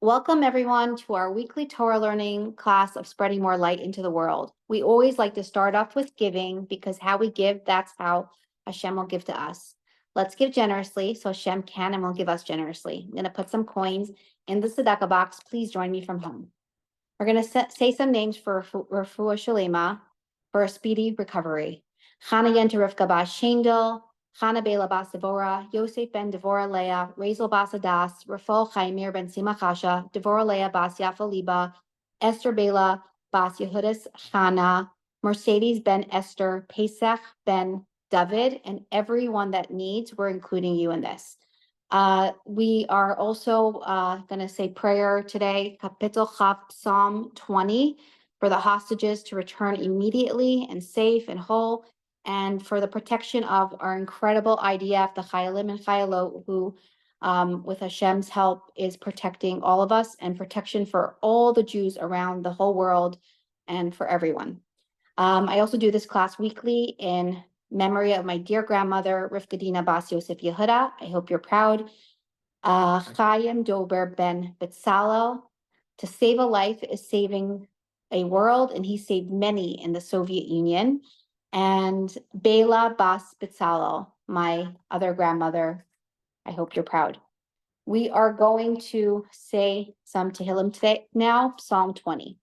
Welcome everyone to our weekly Torah learning class of spreading more light into the world. We always like to start off with giving because how we give, that's how Hashem will give to us. Let's give generously so Hashem can and will give us generously. I'm going to put some coins in the tzedakah box. Please join me from home. We're going to say some names for Refuah Shalema for a speedy recovery. Chana Yen to Rivka Bas Shendel, Chana Bela Bas Devora, Yosef ben Devora Leah, Razel Bas Adas, Rafal Chaimir ben Simachasha, Devora Leah Bas Yafa Liba, Esther Bela Bas Yehudis Chana, Mercedes ben Esther, Pesach ben David, and everyone that needs, we're including you in this. We are also going to say prayer today, Kapitel Chaf, Psalm 20, for the hostages to return immediately and safe and whole, and for the protection of our incredible IDF, the Chayalim and Chayalot, who, with Hashem's help, is protecting all of us, and protection for all the Jews around the whole world and for everyone. I also do this class weekly in memory of my dear grandmother, Rivka Dina Bas Yosef Yehuda. I hope you're proud. Chaim Dober ben Betzalel. To save a life is saving a world, and he saved many in the Soviet Union. And Bela Bas Betzalel, my other grandmother. I hope you're proud. We are going to say some Tehillim today now, Psalm 20.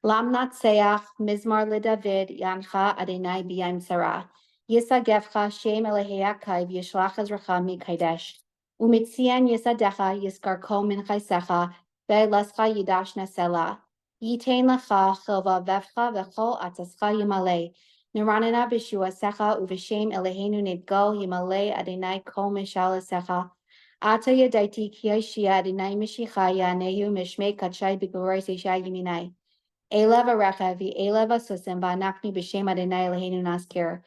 Lam Natseach, Mizmar LeDavid, Yancha Adonai B'yam Sarah. Yisagevcha Shem Elehei Akayv Yishlach Ezracha Mikaidesh. Umitzian Yisadecha Yiskarko Min Chaisecha Ve'lescha Yidash Nasela. Yitain Lecha Chilva Vevcha Vechol Atzascha Yimalei. Niranina B'Shua Secha Uv'Shem Eloheinu Nidgal Yimalei Adonai Kol Mishal Secha. Ata Yadaiti Ki Shia Adonai Mishicha Yanehu Mishmei Kachai B'Gorei Seisha Yiminai. Elev Arecha V'Elev Asusim V'Anachnu B'Shem Adonai Eloheinu Naskir.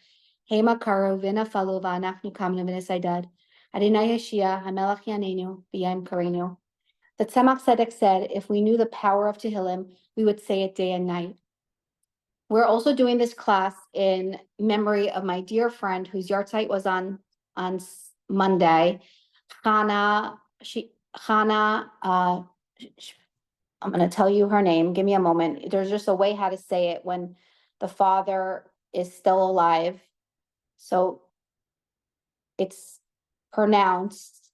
Hema Karo V'Nafalu V'Anachnu Kamnu V'Nisaydad. Adonai Yeshia HaMelech Yanenu B'Yam Karenu. The Tzemach Tzedek said, if we knew the power of Tehillim, we would say it day and night. We're also doing this class in memory of my dear friend whose yahrzeit was on Monday, Chana. I'm going to tell you her name. Give me a moment. There's just a way how to say it when the father is still alive. So it's pronounced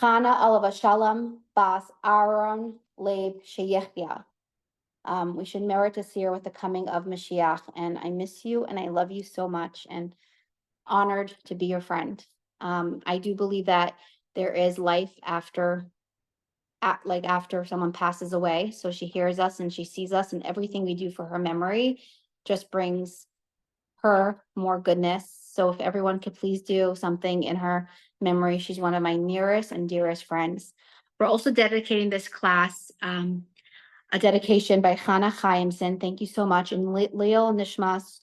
Chana Alav Shalom Bas Aaron Leib Sheyechia. We should merit to see her with the coming of Mashiach. And I miss you and I love you so much and honored to be your friend. I do believe that there is life after someone passes away. So she hears us and she sees us, and everything we do for her memory just brings her more goodness. So if everyone could please do something in her memory, she's one of my nearest and dearest friends. We're also dedicating this class, a dedication by Chana Chaimson. Thank you so much. And Leil Nishmas,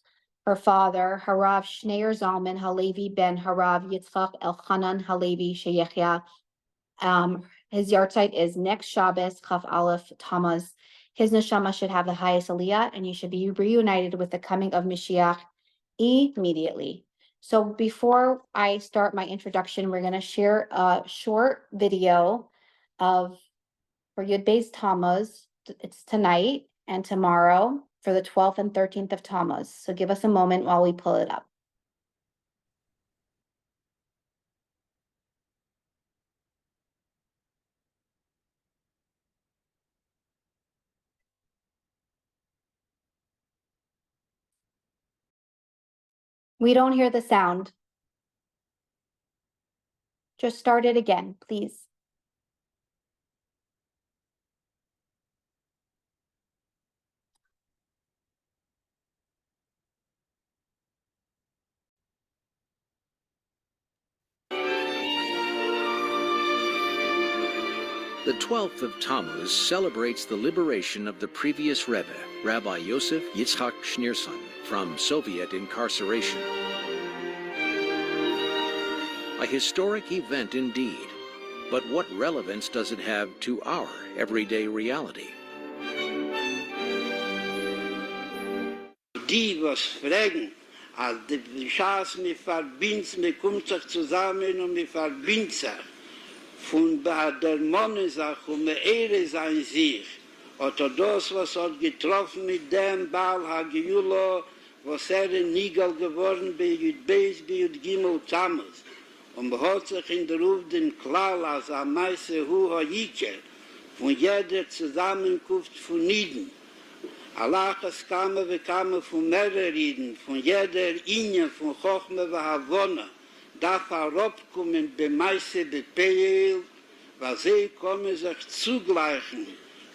her father, Harav Shneir Zalman Halevi ben Harav Yitzchak Elchanan Halevi Sheyechia. His yahrzeit is next Shabbos, Chaf Aleph Tammuz. His neshama should have the highest aliyah, and you should be reunited with the coming of Mashiach immediately. So before I start my introduction, we're going to share a short video for Yud Beis Tammuz. It's tonight and tomorrow for the 12th and 13th of Tammuz. So give us a moment while we pull it up. We don't hear the sound. Just start it again, please. The 12th of Tammuz celebrates the liberation of the previous Rebbe, Rabbi Yosef Yitzchak Schneerson, from Soviet incarceration. A historic event indeed, but what relevance does it have to our everyday reality? Die was fragen, als die Schaß mit verbindet, mir kommt sich zusammen und mir verbindet sich. von der Monnesach und der Ehre sein sich, oder das, was hat getroffen mit dem Baal Hagiulo, was in Nigel geworden bei Jud Beis, bei Jud Gimel Tammuz. Und hat sich in der Ruf den Klall als am Meise Hu Hayiker von jeder Zusammenkunft von Niden. Allachas kamen von mehreren, von jeder Inje, von Chochme und Havona, darf herabkommen bei Meise Bepeil, weil sie kommen sich zugleichen,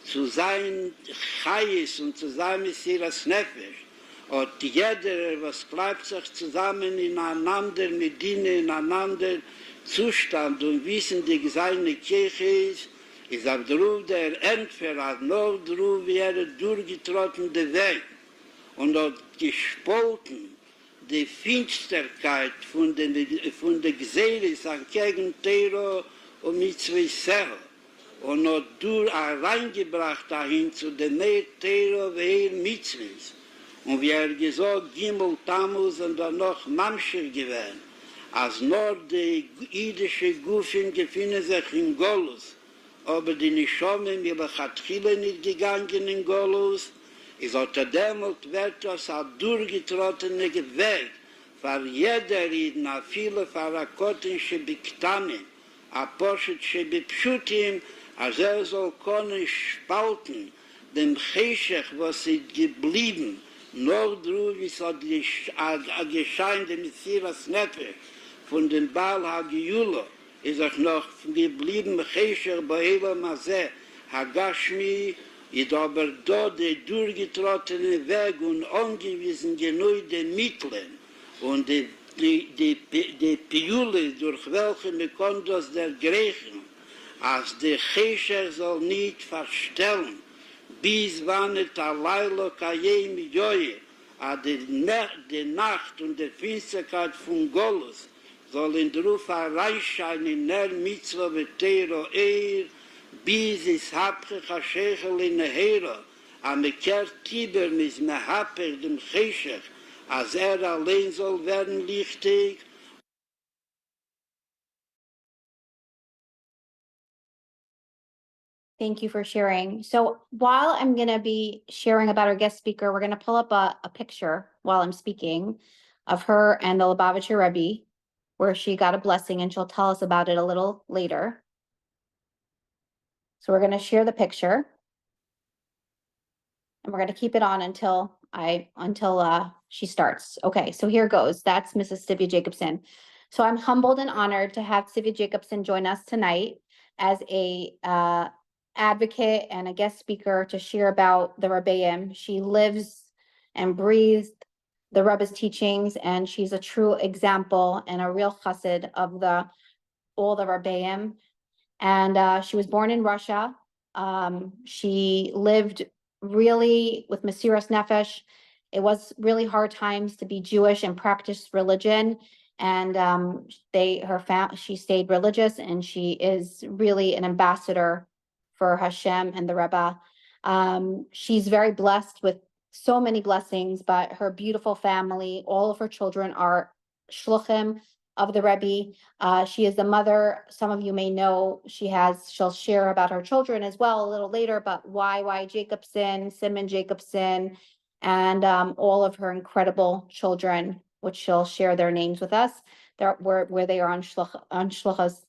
zu sein Chais und zu sein Messias Nefesh. Und jeder, was bleibt sich zusammen ineinander, mit ihnen ineinander Zustand und wissen, die seine Kirche ist auf der Ruf der Entferer, noch der Ruf, wie durchgetrotten der Weg und hat gespolten die Finsterkeit von der Geseres an gegen Terror und Mitzvah und hat reingebracht dahin zu dem mehr Terror wie Mitzvahs. Und wie gesagt, Gimel Tammuz und dann noch Mamscher gewesen, als nur die jüdische Gufen befinden sich in Golus, aber die Nishomen hat viele nicht gegangen in Golus, ist unter dem wird das ein durchgetrettener Weg, für jeder Rieden, a viele Pharakotische Biktanen, a Poshetische Bipschutim, als soll können spalten, dem Cheshech, was ist geblieben, nur drüber ist gescheint der Messias Nefesh von dem Baal Hagiulo, ist auch noch geblieben, Cheshech Bohela Mazeh, Hagashmi, ist aber dort der durchgetrottene Weg und angewiesen genug den Mitteln und die Piule, durch welche Mekondos der Griechen, als der Cheshech soll nicht verstellen, bis wann et Alaylo Kayem Joye, a die Nacht und die Finsterkeit von Golus soll in der Ruf reinscheinen in der Mitzvah Betero bis es Hapche Chashechel in der Hero, a mekert Tiber mis Mehaper dem Cheshech, als allein soll werden lichtig. Thank you for sharing. So while I'm going to be sharing about our guest speaker, we're going to pull up a picture while I'm speaking of her and the Lubavitcher Rebbe, where she got a blessing, and she'll tell us about it a little later. So we're going to share the picture, and we're going to keep it on until she starts. Okay, so here goes. That's Mrs. Sivia Jacobson. So I'm humbled and honored to have Sivia Jacobson join us tonight as a advocate and a guest speaker to share about the Rebbeim. She lives and breathes the Rebbe's teachings, and she's a true example and a real chassid of all the Rebbeim. And she was born in Russia. She lived really with Mesiras Nefesh. It was really hard times to be Jewish and practice religion. And she stayed religious, and she is really an ambassador for Hashem and the Rebbe. She's very blessed with so many blessings, but her beautiful family, all of her children are shluchim of the Rebbe. She is the mother. Some of you may know she'll share about her children as well a little later, but Y. Jacobson, Simon Jacobson, and all of her incredible children, which she'll share their names with us, where they are on shluchas.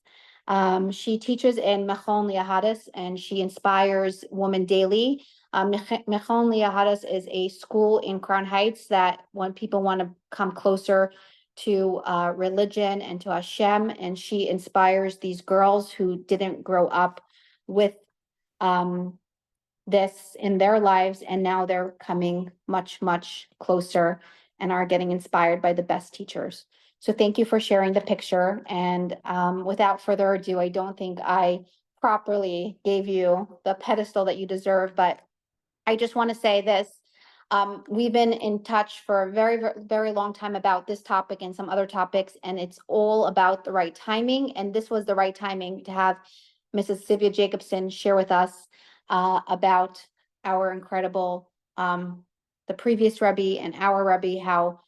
She teaches in Mechon Liahadis, and she inspires women daily. Mechon Liahadis is a school in Crown Heights that when people want to come closer to religion and to Hashem, and she inspires these girls who didn't grow up with this in their lives, and now they're coming much, much closer and are getting inspired by the best teachers. So thank you for sharing the picture. And without further ado, I don't think I properly gave you the pedestal that you deserve, but I just want to say this. We've been in touch for a very, very, very long time about this topic and some other topics, and it's all about the right timing. And this was the right timing to have Mrs. Sivia Jacobson share with us about our incredible, the previous Rebbe and our Rebbe, how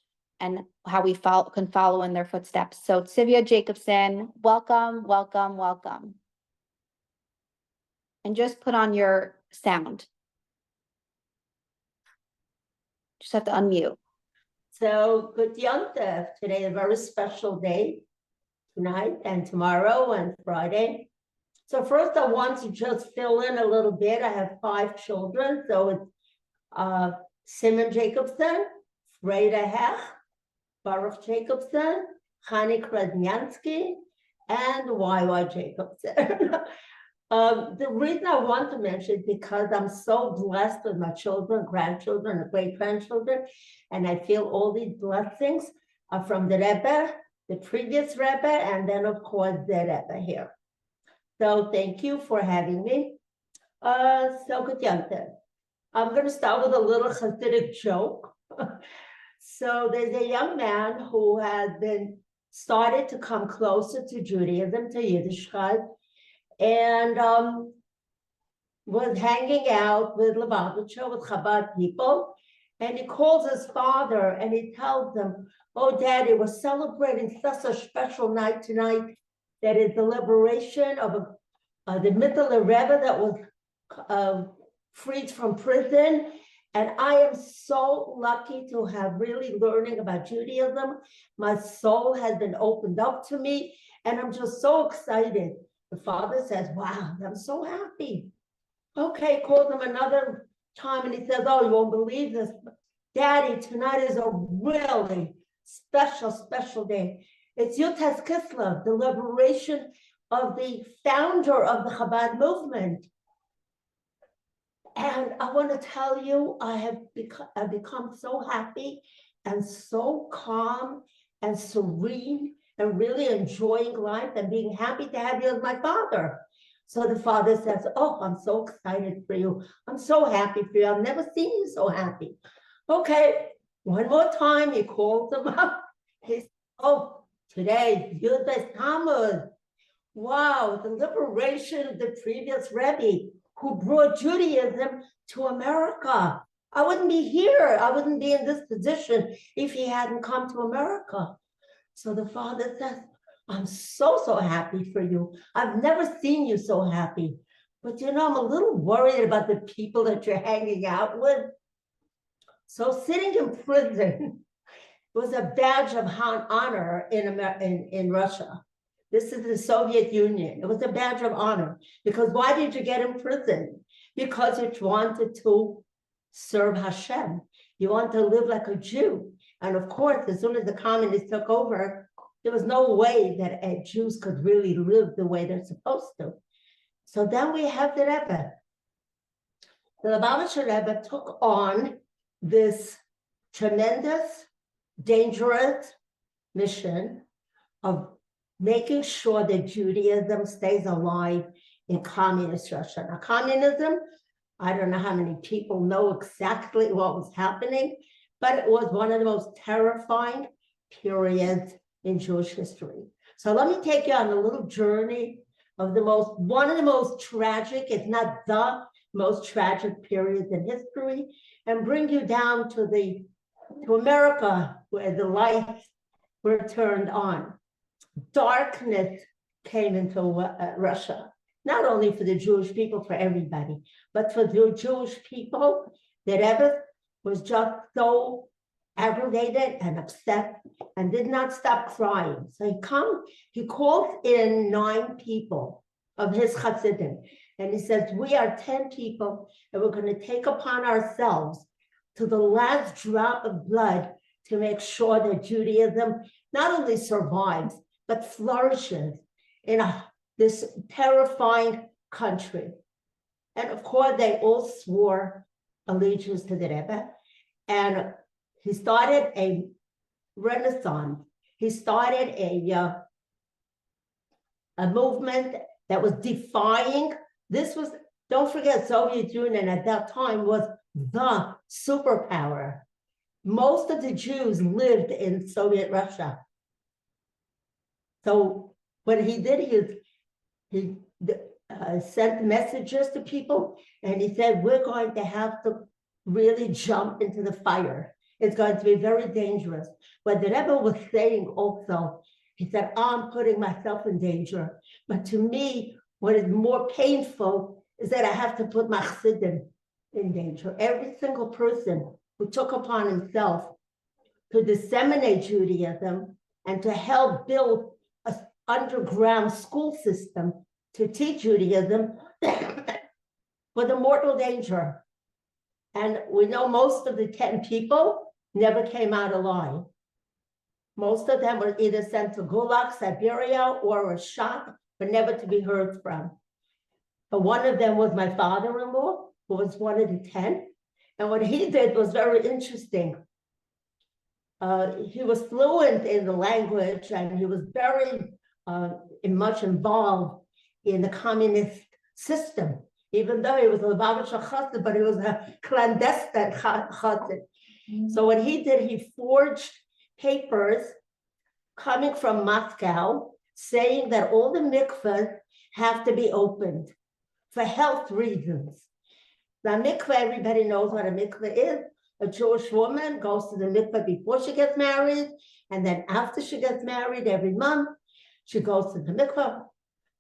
we can follow in their footsteps. So Sivia Jacobson, welcome, welcome, welcome. And just put on your sound. Just have to unmute. So good Yom Tov. Today is a very special day, tonight and tomorrow and Friday. So first I want to just fill in a little bit. I have 5 children. So it's Simon Jacobson, Freda Hech, Baruch Jacobson, Chani Kradnyansky, and YY Jacobson. The reason I want to mention is because I'm so blessed with my children, grandchildren, and great-grandchildren, and I feel all these blessings are from the Rebbe, the previous Rebbe, and then of course the Rebbe here. So thank you for having me. So good Yom Tov. I'm going to start with a little Hasidic joke. So there's a young man who has been started to come closer to Judaism, to Yiddishkeit, and was hanging out with Lubavitcher, with Chabad people, and he calls his father and he tells him, "Oh, Daddy, we're celebrating such a special night tonight. That is the liberation of the Mittler Rebbe that was freed from prison. And I am so lucky to have really learning about Judaism. My soul has been opened up to me, and I'm just so excited." The father says, "Wow, I'm so happy." Okay, calls him another time and he says, "Oh, you won't believe this. Daddy, tonight is a really special day. It's Yud Kislev, the liberation of the founder of the Chabad movement. And I want to tell you, I've become so happy and so calm and serene and really enjoying life and being happy to have you as my father." So the father says, "Oh, I'm so excited for you. I'm so happy for you. I've never seen you so happy." Okay, one more time, he calls him up. He says, "Oh, today, Yud Tammuz. Wow, the liberation of the previous Rebbe who brought Judaism to America. I wouldn't be here. I wouldn't be in this position if he hadn't come to America." So the father says, "I'm so happy for you. I've never seen you so happy. But I'm a little worried about the people that you're hanging out with." So sitting in prison was a badge of honor in Russia. This is the Soviet Union. It was a badge of honor. Because why did you get in prison? Because you wanted to serve Hashem. You want to live like a Jew. And of course, as soon as the communists took over, there was no way that Jews could really live the way they're supposed to. So then we have the Rebbe. The Lubavitcher Rebbe took on this tremendous, dangerous mission of making sure that Judaism stays alive in communist Russia. Now, communism, I don't know how many people know exactly what was happening, but it was one of the most terrifying periods in Jewish history. So let me take you on a little journey of one of the most tragic, if not the most tragic periods in history, and bring you down to America, where the lights were turned on. Darkness came into Russia, not only for the Jewish people, for everybody, but for the Jewish people. The Rebbe was just so aggravated and upset and did not stop crying. So he called in 9 people of his Hasidim, and he says, "We are 10 people, and we're going to take upon ourselves to the last drop of blood to make sure that Judaism not only survives, but flourishes in this terrifying country." And of course, they all swore allegiance to the Rebbe. And he started a renaissance. He started a movement that was defying. This was, don't forget, Soviet Union at that time was the superpower. Most of the Jews lived in Soviet Russia. So what he did, he sent messages to people, and he said, "We're going to have to really jump into the fire. It's going to be very dangerous." What the Rebbe was saying also, he said, "I'm putting myself in danger. But to me, what is more painful is that I have to put my chassidim in danger. Every single person who took upon himself to disseminate Judaism and to help build an underground school system to teach Judaism was in mortal danger. And we know most of the 10 people never came out alive. Most of them were either sent to Gulag, Siberia, or were shot, but never to be heard from. But one of them was my father-in-law, who was one of the 10. And what he did was very interesting. He was fluent in the language, and he was very much involved in the communist system, even though he was a Lubavitcher chassid, but he was a clandestine chassid. So what he did, he forged papers coming from Moscow saying that all the mikvahs have to be opened for health reasons. Now, mikvah, everybody knows what a mikvah is. A Jewish woman goes to the mikvah before she gets married, and then after she gets married, every month, she goes to the mikvah.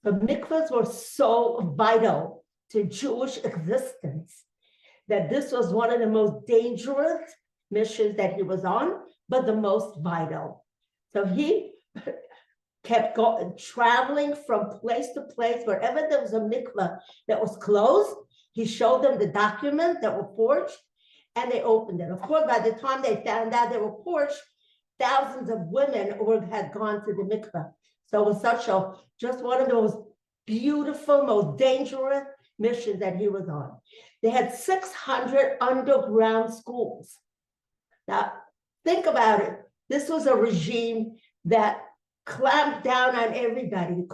The mikvahs were so vital to Jewish existence that this was one of the most dangerous missions that he was on, but the most vital. So he kept traveling from place to place. Wherever there was a mikvah that was closed, he showed them the documents that were forged, and they opened it. Of course, by the time they found out they were forged, thousands of women had gone to the mikvah. So it was just one of the most beautiful, most dangerous missions that he was on. They had 600 underground schools. Now, think about it. This was a regime that clamped down on everybody.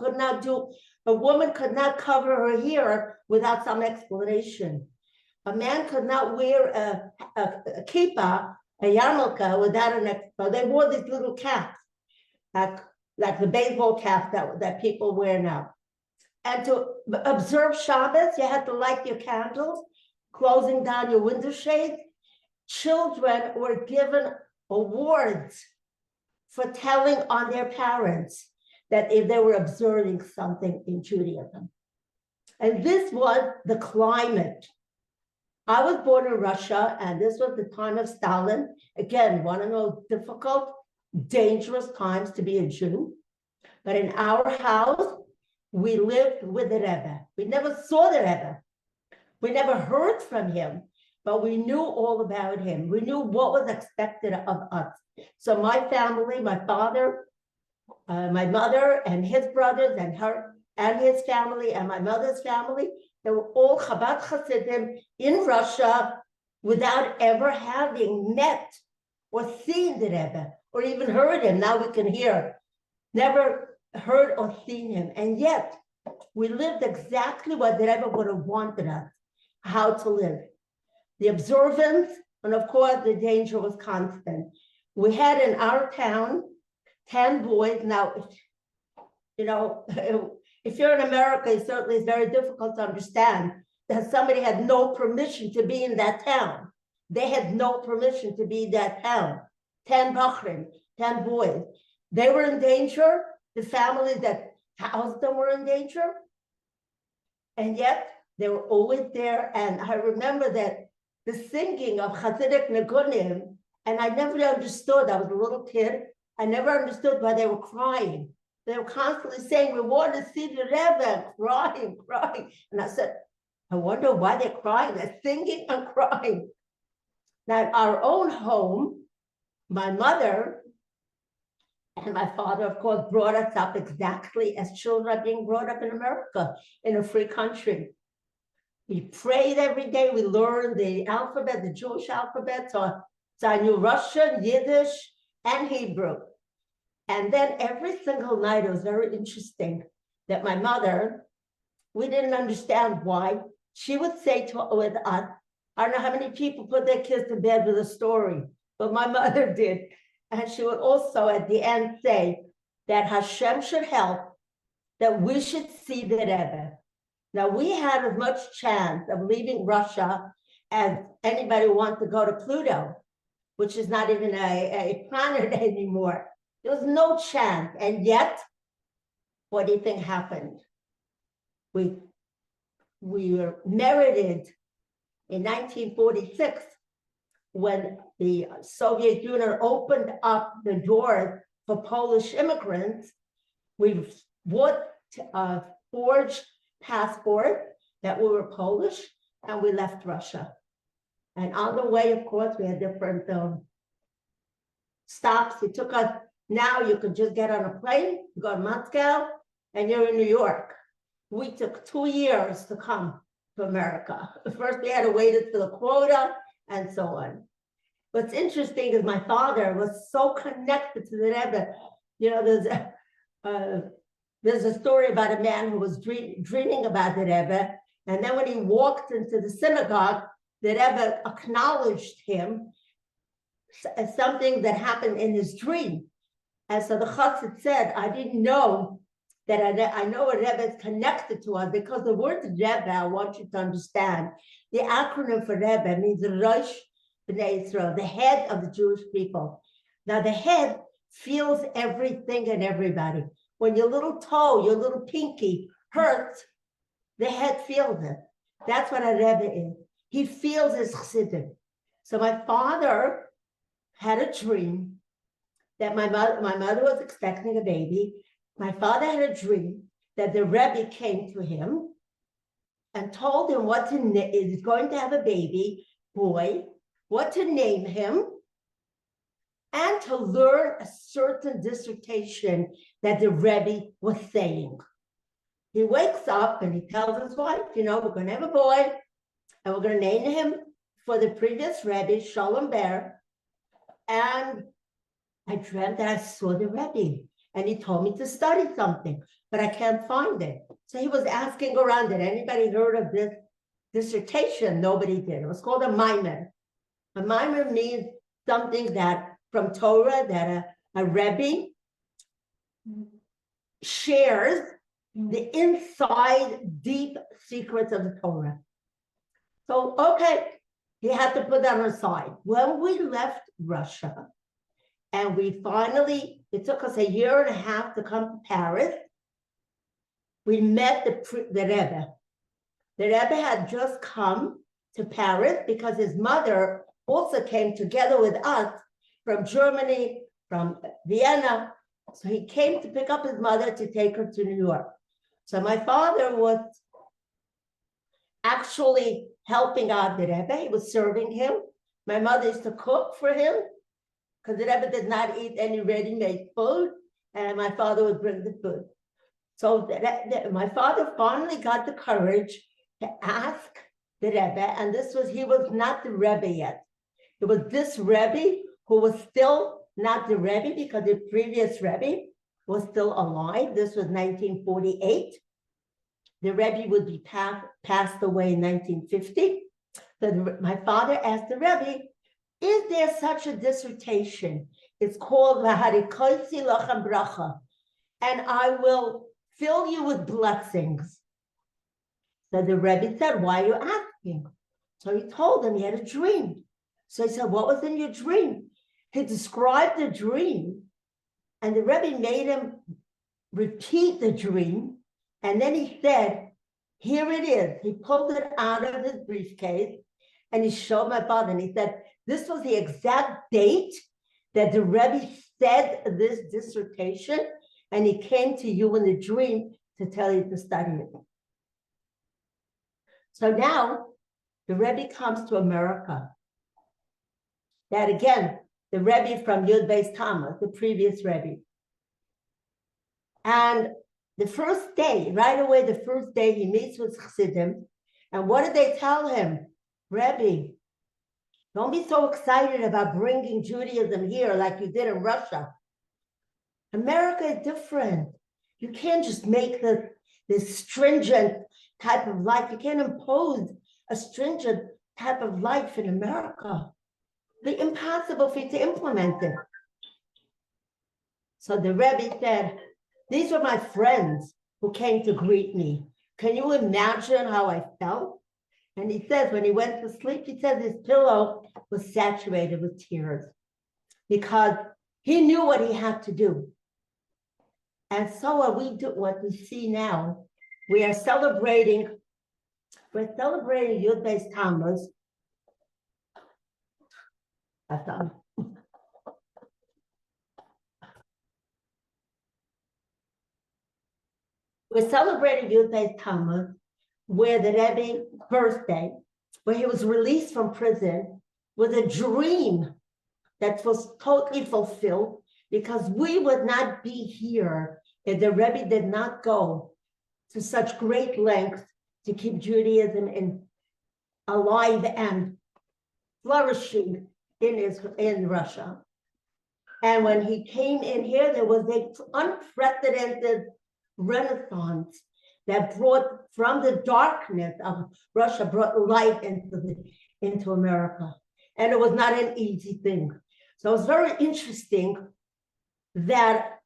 A woman could not cover her hair without some explanation. A man could not wear a kippah, a yarmulke, without an explanation. They wore these little caps, like the baseball cap that people wear now. And to observe Shabbos, you had to light your candles, closing down your window shades. Children were given awards for telling on their parents that if they were observing something in Judaism. And this was the climate. I was born in Russia, and this was the time of Stalin. Again, one of the most difficult, dangerous times to be a Jew. But in our house, we lived with the Rebbe. We never saw the Rebbe. We never heard from him, but we knew all about him. We knew what was expected of us. So my family, my father, my mother, and his brothers, and her, and his family, and my mother's family, they were all Chabad Hasidim in Russia without ever having met or seen the Rebbe, or even heard him. Now we can hear. Never heard or seen him. And yet, we lived exactly what the Rebbe would have wanted us, how to live. The observance, and of course, the danger was constant. We had in our town 10 boys. Now, if you're in America, it certainly is very difficult to understand that somebody had no permission to be in that town. They had no permission to be in that town. 10 Bachrim, 10 boys. They were in danger. The families that housed them were in danger. And yet, they were always there. And I remember that the singing of Hasidic Nigunim, and I never understood, I was a little kid, I never understood why they were crying. They were constantly saying, we want to see the Rebbe, crying. And I said, I wonder why they're crying. They're singing and crying. Now, in our own home, my mother and my father, of course, brought us up exactly as children are being brought up in America, in a free country. We prayed every day. We learned the alphabet, the Jewish alphabet. So I knew Russian, Yiddish, and Hebrew. And then every single night, it was very interesting that my mother, we didn't understand why, she would say with us, I don't know how many people put their kids to bed with a story, but my mother did. And she would also at the end say that Hashem should help, that we should see the Rebbe. Now, we had as much chance of leaving Russia as anybody who wants to go to Pluto, which is not even a planet anymore. There was no chance. And yet, what do you think happened? We we were merited in 1946 when the Soviet Union opened up the doors for Polish immigrants. We bought a forged passport that we were Polish, and we left Russia. And on the way, of course, we had different stops. It took us, now you can just get on a plane, you go to Moscow, and you're in New York. We took 2 years to come to America. First, we had to wait for the quota and so on. What's interesting is my father was so connected to the Rebbe. You know, there's a story about a man who was dreaming about the Rebbe, and then when he walked into the synagogue, the Rebbe acknowledged him as something that happened in his dream. And so the Chassid said, I didn't know that I know a Rebbe is connected to us, because the word Rebbe, I want you to understand, the acronym for Rebbe means Rosh B'nai Israel, the head of the Jewish people. Now the head feels everything and everybody. When your little toe, your little pinky hurts, the head feels it. That's what a Rebbe is. He feels his chassidim. So my father had a dream that my mother was expecting a baby. My father had a dream that the Rebbe came to him and told him what to is going to have a baby boy, what to name him, and to learn a certain dissertation that the Rebbe was saying. He wakes up and he tells his wife, you know, we're going to have a boy, and we're going to name him for the previous Rebbe, Shalom Ber. And I dreamt that I saw the Rebbe, and he told me to study something, but I can't find it. So he was asking around, did anybody heard of this dissertation? Nobody did. It was called a Maimer. A Maimer means something that from Torah that a Rebbe shares the inside deep secrets of the Torah. So, okay, he had to put that aside. When we left Russia, and we finally, it took us 1.5 years to come to Paris, we met the Rebbe. The Rebbe had just come to Paris because his mother also came together with us from Germany, from Vienna. So he came to pick up his mother to take her to New York. So my father was actually helping out the Rebbe. He was serving him. My mother used to cook for him because the Rebbe did not eat any ready-made food, and my father would bring the food. So my father finally got the courage to ask the Rebbe, and he was not the Rebbe yet. It was this Rebbe who was still not the Rebbe because the previous Rebbe was still alive. This was 1948. The Rebbe would be passed away in 1950. So my father asked the Rebbe, is there such a dissertation? It's called V'harikosi Lachem Bracha, and I will fill you with blessings. So the Rebbe said, why are you asking? So he told him he had a dream. So he said, what was in your dream? He described the dream, and the Rebbe made him repeat the dream. And then he said, here it is. He pulled it out of his briefcase and he showed my father, and he said, this was the exact date that the Rebbe said this dissertation, and he came to you in the dream to tell you to study it. So now the Rebbe comes to America. That again, the Rebbe from Yud Beis Tammuz, the previous Rebbe. And the first day, right away, the first day he meets with Chassidim, and what did they tell him? Rebbe, don't be so excited about bringing Judaism here like you did in Russia. America is different. You can't just make this stringent type of life. You can't impose a stringent type of life in America. It's impossible for you to implement it. So the Rebbe said, these were my friends who came to greet me. Can you imagine how I felt? And he says, when he went to sleep, he says his pillow was saturated with tears because he knew what he had to do. And so what we see now, we are celebrating We're celebrating Yud Beis Tammuz. We're celebrating Yud Beis Tammuz, where the Rebbe's birthday, where he was released from prison, was a dream that was totally fulfilled, because we would not be here if the Rebbe did not go to such great lengths to keep Judaism alive and flourishing in Russia. And when he came in here, there was an unprecedented renaissance that brought, from the darkness of Russia, brought light into America. And it was not an easy thing. So it's very interesting that,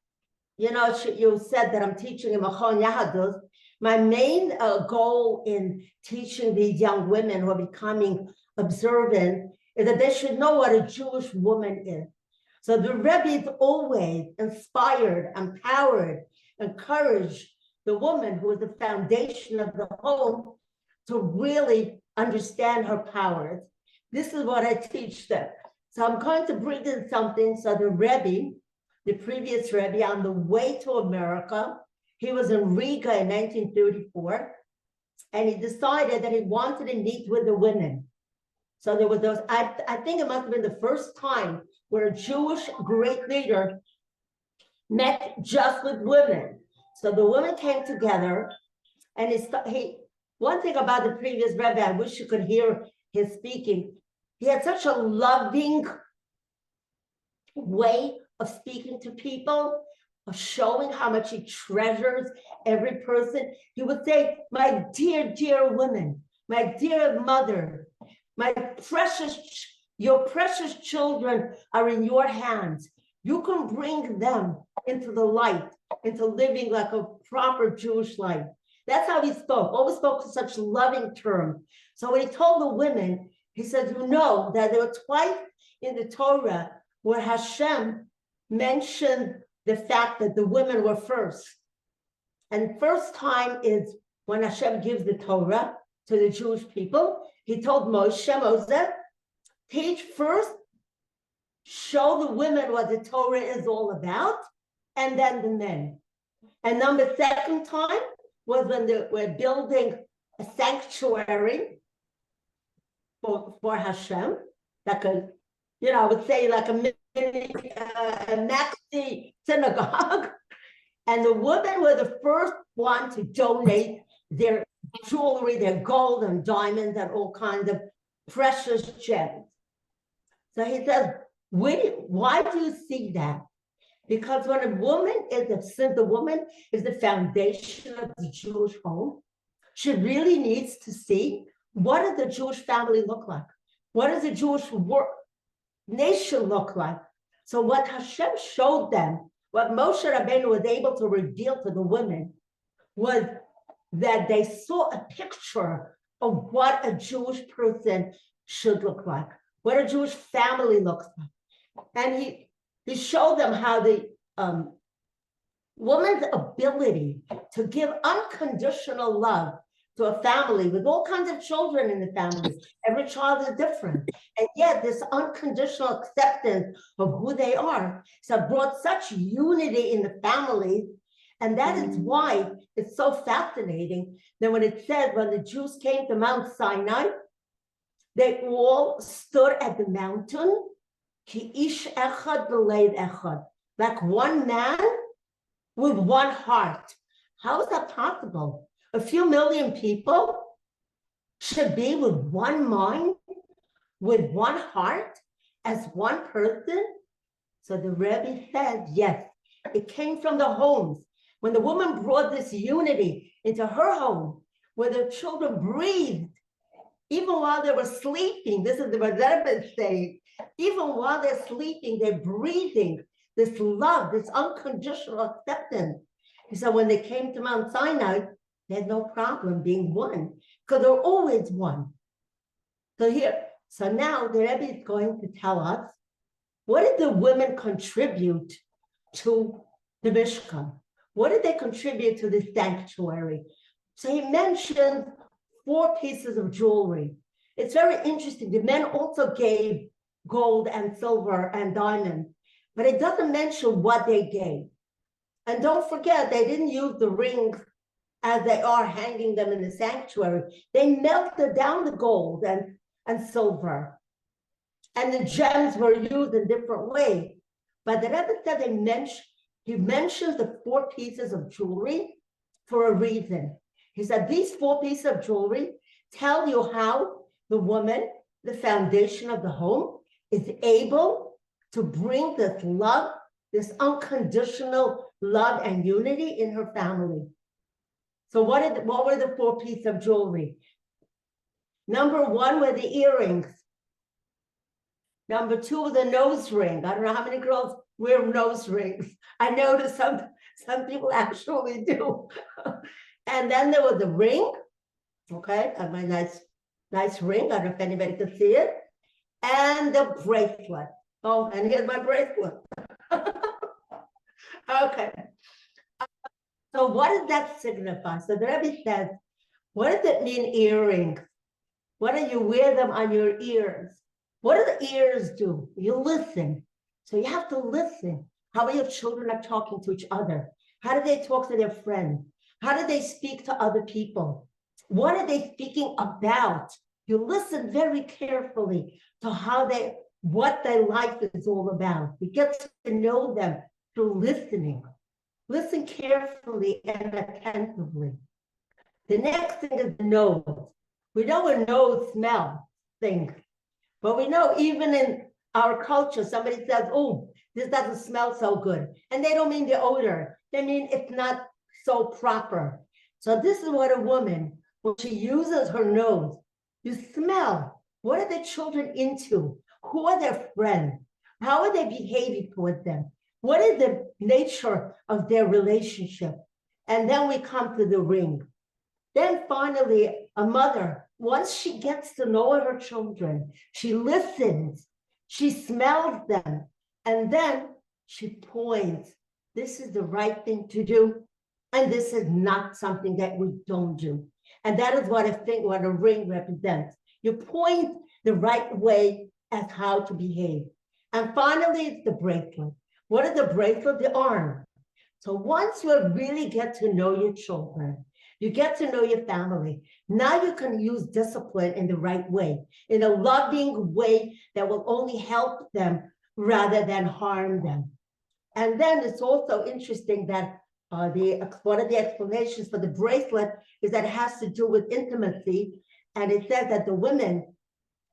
you said that I'm teaching in Machon Yahadus. My main goal in teaching these young women who are becoming observant is that they should know what a Jewish woman is. So the Rebbe is always inspired, empowered, encouraged the woman who is the foundation of the home to really understand her powers. This is what I teach them. So I'm going to bring in something. So the Rebbe, the previous Rebbe, on the way to America, he was in Riga in 1934, and he decided that he wanted to meet with the women. So there was those, I think it must have been the first time where a Jewish great leader met just with women. So the women came together, and one thing about the previous Rebbe, I wish you could hear his speaking. He had such a loving way of speaking to people, of showing how much he treasures every person. He would say, my dear, dear women, my dear mother, your precious children are in your hands. You can bring them into the light, into living like a proper Jewish life. That's how he spoke, always spoke in such loving terms. So when he told the women, he said, you know that there were twice in the Torah where Hashem mentioned the fact that the women were first. And first time is when Hashem gives the Torah to the Jewish people. He told Moses, teach first, show the women what the Torah is all about, and then the men. And second time was when we're building a sanctuary for Hashem, like I would say like a maxi synagogue. And the women were the first one to donate their jewelry, their gold and diamonds and all kinds of precious gems. So he says, why do you see that? Because when a woman since the woman is the foundation of the Jewish home, she really needs to see, what does the Jewish family look like? What does the Jewish nation look like? So what Hashem showed them, what Moshe Rabbeinu was able to reveal to the women, was that they saw a picture of what a Jewish person should look like, what a Jewish family looks like. And he showed them how the woman's ability to give unconditional love to a family with all kinds of children in the family. Every child is different. And yet this unconditional acceptance of who they are brought such unity in the family. And that is why it's so fascinating that when it says, when the Jews came to Mount Sinai, they all stood at the mountain, ki ish echad b'lev echad, like one man with one heart. How is that possible? A few million people should be with one mind, with one heart, as one person. So the Rebbe said, yes, it came from the homes. When the woman brought this unity into her home, where the children breathed, even while they were sleeping, this is the Rebbe saying, even while they're sleeping, they're breathing this love, this unconditional acceptance. He said when they came to Mount Sinai, they had no problem being one, because they're always one. So now the Rebbe is going to tell us, what did the women contribute to the Mishkan? What did they contribute to the sanctuary? So he mentioned 4 pieces of jewelry. It's very interesting. The men also gave gold and silver and diamond, but it doesn't mention what they gave. And don't forget, they didn't use the rings as they are hanging them in the sanctuary. They melted down the gold and silver. And the gems were used in different ways. But the Rebbe said he mentions the 4 pieces of jewelry for a reason. He said these 4 pieces of jewelry tell you how the woman, the foundation of the home, is able to bring this love, this unconditional love and unity in her family. So what were the 4 pieces of jewelry? Number 1 were the earrings. Number 2 was the nose ring. I don't know how many girls wear nose rings. I noticed some people actually do. And then there was the ring. Okay, I have my nice ring. I don't know if anybody can see it. And the bracelet. Oh, and here's my bracelet. Okay. So what does that signify? So the Rebbe says, what does it mean, earrings? What do you wear them on your ears? What do the ears do? You listen. So you have to listen. How your children are talking to each other? How do they talk to their friends? How do they speak to other people? What are they speaking about? You listen very carefully to what their life is all about. You get to know them through listening. Listen carefully and attentively. The next thing is the nose. We know a nose smells things, but we know even in our culture, somebody says, oh, this doesn't smell so good. And they don't mean the odor. They mean it's not so proper. So this is what a woman, when she uses her nose, you smell. What are the children into? Who are their friends? How are they behaving towards them? What is the nature of their relationship? And then we come to the ring. Then finally, a mother, once she gets to know her children, she listens, she smells them, and then she points. This is the right thing to do, and this is not something that we don't do. And that is what what a ring represents. You point the right way as how to behave. And finally, it's the bracelet. What is the bracelet? The arm. So once you really get to know your children, you get to know your family, now you can use discipline in the right way, in a loving way that will only help them rather than harm them. And then it's also interesting that one of the explanations for the bracelet is that it has to do with intimacy. And it says that the women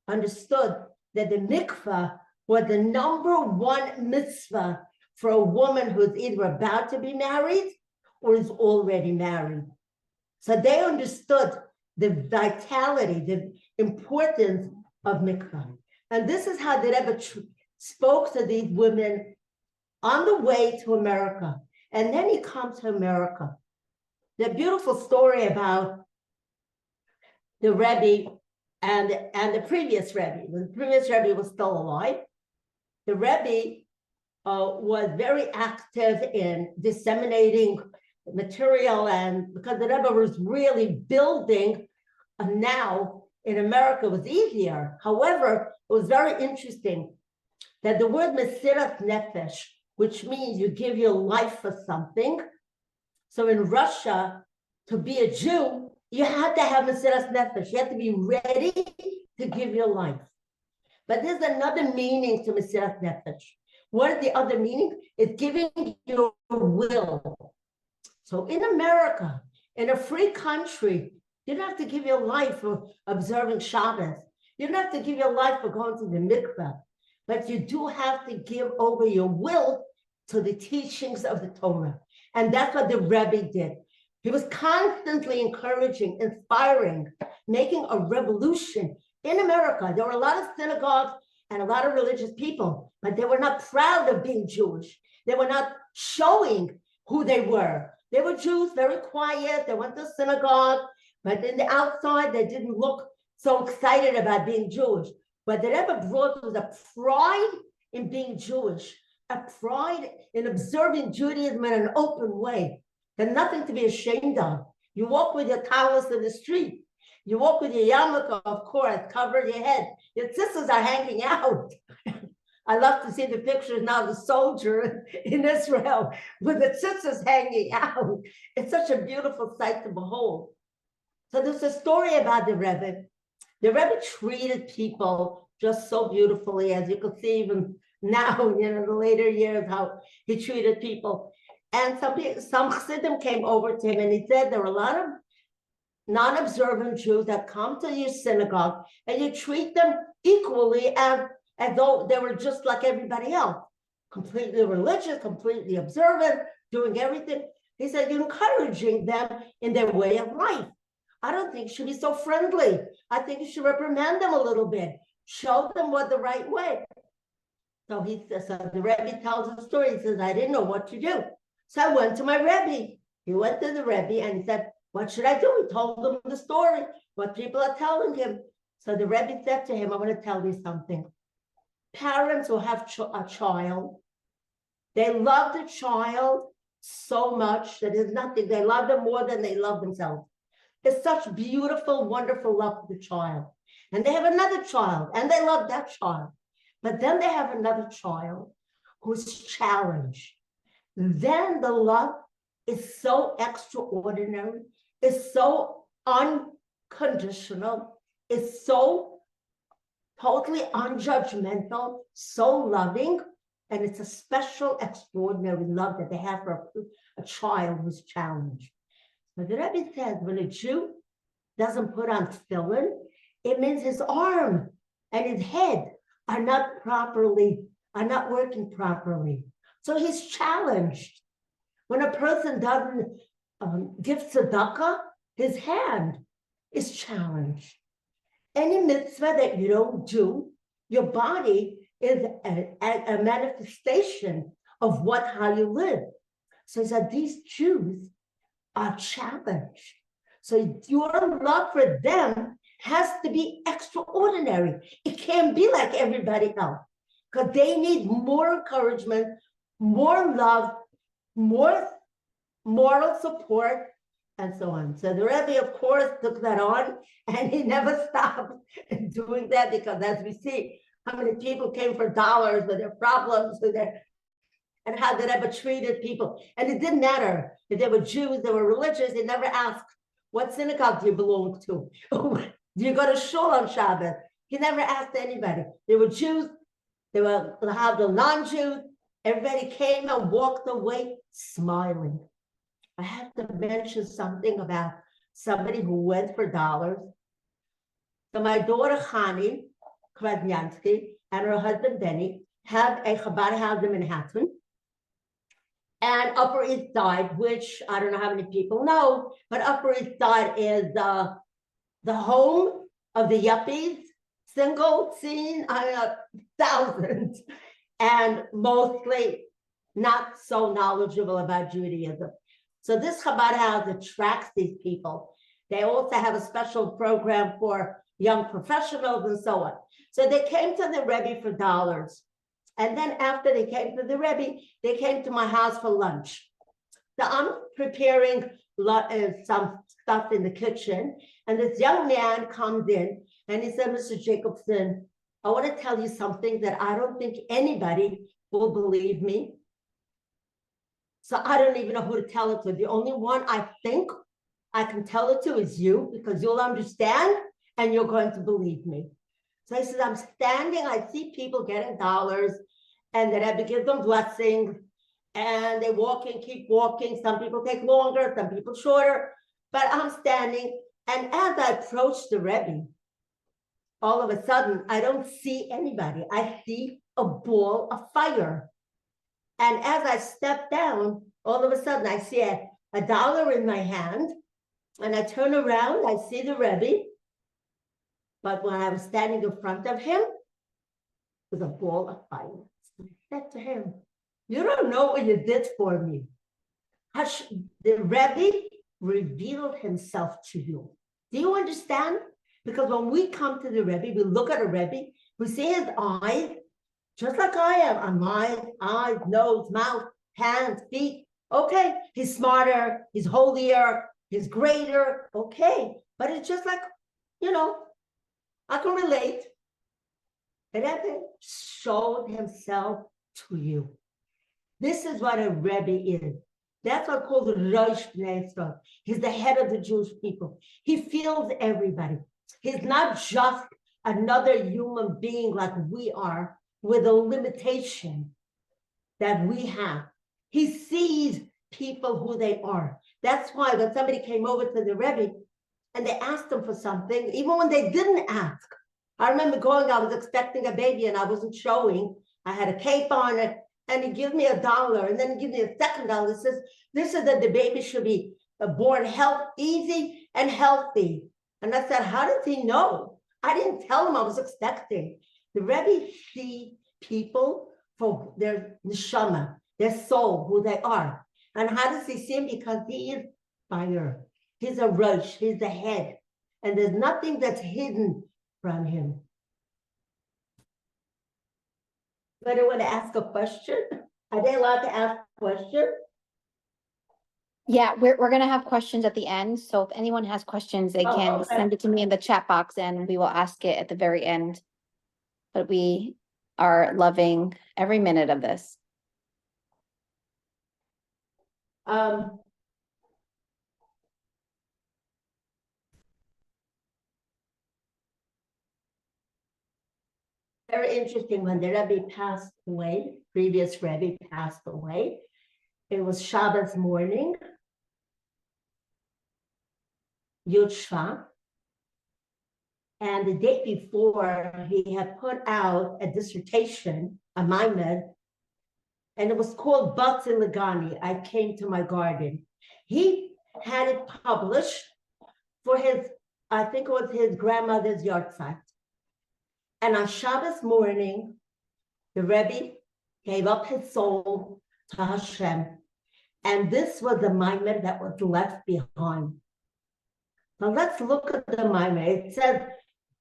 understood that the mikvah was the #1 mitzvah for a woman who's either about to be married or is already married. So they understood the vitality, the importance of mikvah. And this is how the Rebbe spoke to these women on the way to America. And then he comes to America. The beautiful story about the Rebbe and the previous Rebbe. The previous Rebbe was still alive. The Rebbe was very active in disseminating material, and because the Rebbe was really building, now in America was easier. However, it was very interesting that the word Mesiras Nefesh, which means you give your life for something. So in Russia, to be a Jew, you had to have Mesiras Nefesh. You had to be ready to give your life. But there's another meaning to Mesiras Nefesh. What is the other meaning? It's giving your will. So in America, in a free country, you don't have to give your life for observing Shabbos. You don't have to give your life for going to the mikveh. But you do have to give over your will to the teachings of the Torah. And that's what the Rebbe did. He was constantly encouraging, inspiring, making a revolution in America. There were a lot of synagogues and a lot of religious people, but they were not proud of being Jewish. They were not showing who they were. They were Jews, very quiet. They went to synagogue, but in the outside, they didn't look so excited about being Jewish. But the Rebbe brought was a pride in being Jewish, a pride in observing Judaism in an open way. There's nothing to be ashamed of. You walk with your towels in the street. You walk with your yarmulke, of course, cover your head. Your tzitzis are hanging out. I love to see the pictures now of the soldier in Israel with the tzitzis hanging out. It's such a beautiful sight to behold. So there's a story about the Rebbe. The Rebbe treated people just so beautifully, as you can see even now, the later years, how he treated people. And some chassidim came over to him and he said, there were a lot of non-observant Jews that come to your synagogue and you treat them equally as though they were just like everybody else, completely religious, completely observant, doing everything. He said, you're encouraging them in their way of life. I don't think you should be so friendly. I think you should reprimand them a little bit, show them what the right way. So the Rebbe tells the story. He says, I didn't know what to do. So I went to my Rebbe. He went to the Rebbe and he said, what should I do? He told him the story, what people are telling him. So the Rebbe said to him, I want to tell you something. Parents who have a child, they love the child so much that there's nothing. They love them more than they love themselves. It's such beautiful, wonderful love for the child. And they have another child, and they love that child. But then they have another child who's challenged. Then the love is so extraordinary, is so unconditional, is so totally unjudgmental, so loving, and it's a special, extraordinary love that they have for a child who's challenged. But the Rebbe says when a Jew doesn't put on tefillin, it means his arm and his head are not working properly. So he's challenged. When a person doesn't give tzedakah, his hand is challenged. Any mitzvah that you don't do, your body is a manifestation of how you live. So he said, these Jews are challenged. So your love for them has to be extraordinary. It can't be like everybody else because they need more encouragement, more love, more moral support, and so on. So the Rebbe, of course, took that on, and he never stopped doing that because, as we see, how many people came for dollars with their problems, and how the Rebbe treated people. And it didn't matter if they were Jews, they were religious. They never asked, what synagogue do you belong to? Do you go to shul on Shabbat? He never asked anybody. They were Jews, they were the non-Jews. Everybody came and walked away smiling. I have to mention something about somebody who went for dollars. So my daughter Chani Kradnyansky and her husband Benny have a Chabad house in Manhattan and Upper East Side, which I don't know how many people know, but Upper East Side is the home of the yuppies, single, seen, thousands, and mostly not so knowledgeable about Judaism. So this Chabad house attracts these people. They also have a special program for young professionals and so on. So they came to the Rebbe for dollars. And then after they came to the Rebbe, they came to my house for lunch. So I'm preparing some stuff in the kitchen. And this young man comes in and he said, Mr. Jacobson, I want to tell you something that I don't think anybody will believe me. So I don't even know who to tell it to. The only one I think I can tell it to is you, because you'll understand and you're going to believe me. So he says, I'm standing, I see people getting dollars, and the Rebbe gives them blessings, and they walk and keep walking. Some people take longer, some people shorter, but I'm standing, and as I approach the Rebbe, all of a sudden, I don't see anybody. I see a ball of fire. And as I step down, all of a sudden, I see a dollar in my hand, and I turn around, I see the Rebbe, but when I was standing in front of him, it was a ball of fire. So I said to him, you don't know what you did for me. The Rebbe revealed himself to you. Do you understand? Because when we come to the Rebbe, we look at a Rebbe, we see his eyes, just like I am, eyes, nose, mouth, hands, feet. Okay, he's smarter, he's holier, he's greater. Okay, but it's just like I can relate. The Rebbe showed himself to you. This is what a Rebbe is. That's what called the Rosh Bnei Yisrael. He's the head of the Jewish people. He feels everybody. He's not just another human being like we are with a limitation that we have. He sees people who they are. That's why when somebody came over to the Rebbe and they asked him for something, even when they didn't ask. I remember I was expecting a baby and I wasn't showing. I had a cape on it. And he gives me $1, and then he gives me a second $1. He says, this is that the baby should be born easy and healthy. And I said, how does he know? I didn't tell him I was expecting. The Rebbe see people for their neshama, their soul, who they are. And how does he see him? Because he is fire. He's a rosh, he's the head. And there's nothing that's hidden from him. But I want to ask a question. Are they allowed to ask a question? Yeah, we're gonna have questions at the end, so if anyone has questions, they can Okay. send it to me in the chat box and we will ask it at the very end. But we are loving every minute of this. Very interesting. When the Rebbe passed away, previous Rebbe passed away, it was Shabbos morning, Yud Shvat. And the day before, he had put out a dissertation, a Maimed, and it was called Batzi Legani, I Came to My Garden. He had it published for his, I think it was his grandmother's yahrzeit. And on Shabbos morning, the Rebbe gave up his soul to Hashem. And this was the Maimed that was left behind. Now let's look at the Maimed. It says,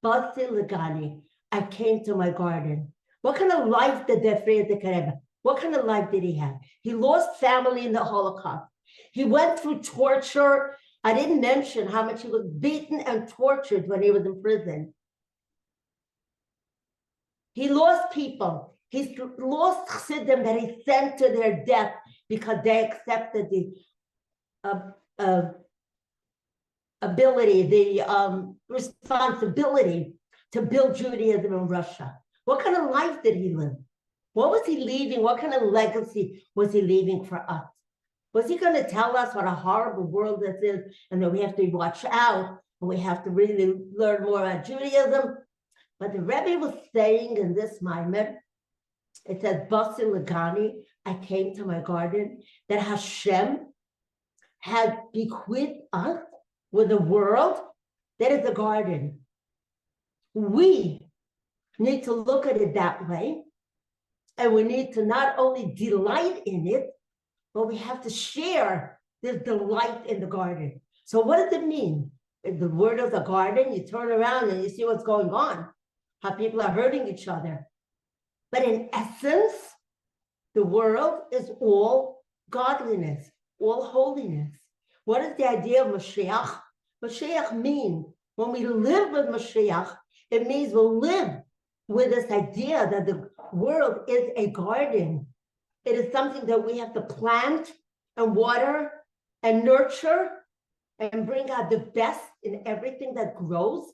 Batzi Legani, I came to my garden. What kind of life did the Frierdiker Rebbe? What kind of life did he have? He lost family in the Holocaust. He went through torture. I didn't mention how much he was beaten and tortured when he was in prison. He lost people. He lost chassidim that he sent to their death because they accepted the ability, the responsibility to build Judaism in Russia. What kind of life did he live? What was he leaving? What kind of legacy was he leaving for us? Was he going to tell us what a horrible world this is and that we have to watch out and we have to really learn more about Judaism? But the Rebbe was saying in this Maimed, it says, Batzi Legani, I came to my garden, that Hashem had bequeathed us with a world that is a garden. We need to look at it that way, and we need to not only delight in it, but we have to share this delight in the garden. So what does it mean? In the word of the garden, you turn around and you see what's going on, how people are hurting each other. But in essence, the world is all godliness, all holiness. What is the idea of Mashiach? Mashiach means, when we live with Mashiach, it means we'll live with this idea that the world is a garden. It is something that we have to plant and water and nurture and bring out the best in everything that grows,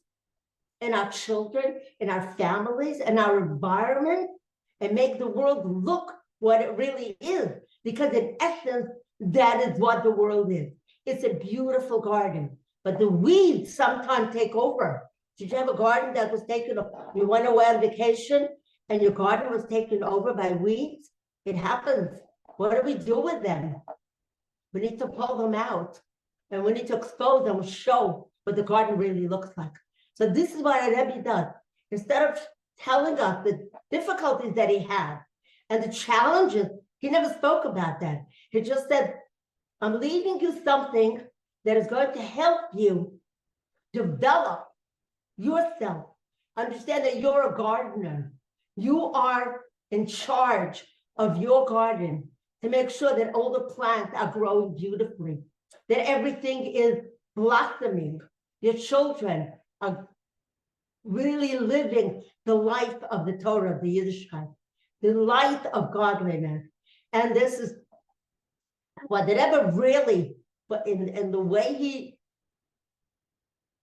in our children, in our families, in our environment, and make the world look what it really is. Because in essence, that is what the world is. It's a beautiful garden, but the weeds sometimes take over. Did you have a garden that was taken over? You went away on vacation and your garden was taken over by weeds? It happens. What do we do with them? We need to pull them out and we need to expose them, show what the garden really looks like. So this is what Rebbe does. Instead of telling us the difficulties that he had and the challenges, he never spoke about that. He just said, I'm leaving you something that is going to help you develop yourself. Understand that you're a gardener. You are in charge of your garden to make sure that all the plants are growing beautifully, that everything is blossoming. Your children are really living the life of the Torah, of the Yiddishkeit, the light of godliness. And this is what the Rebbe really, but in the way he,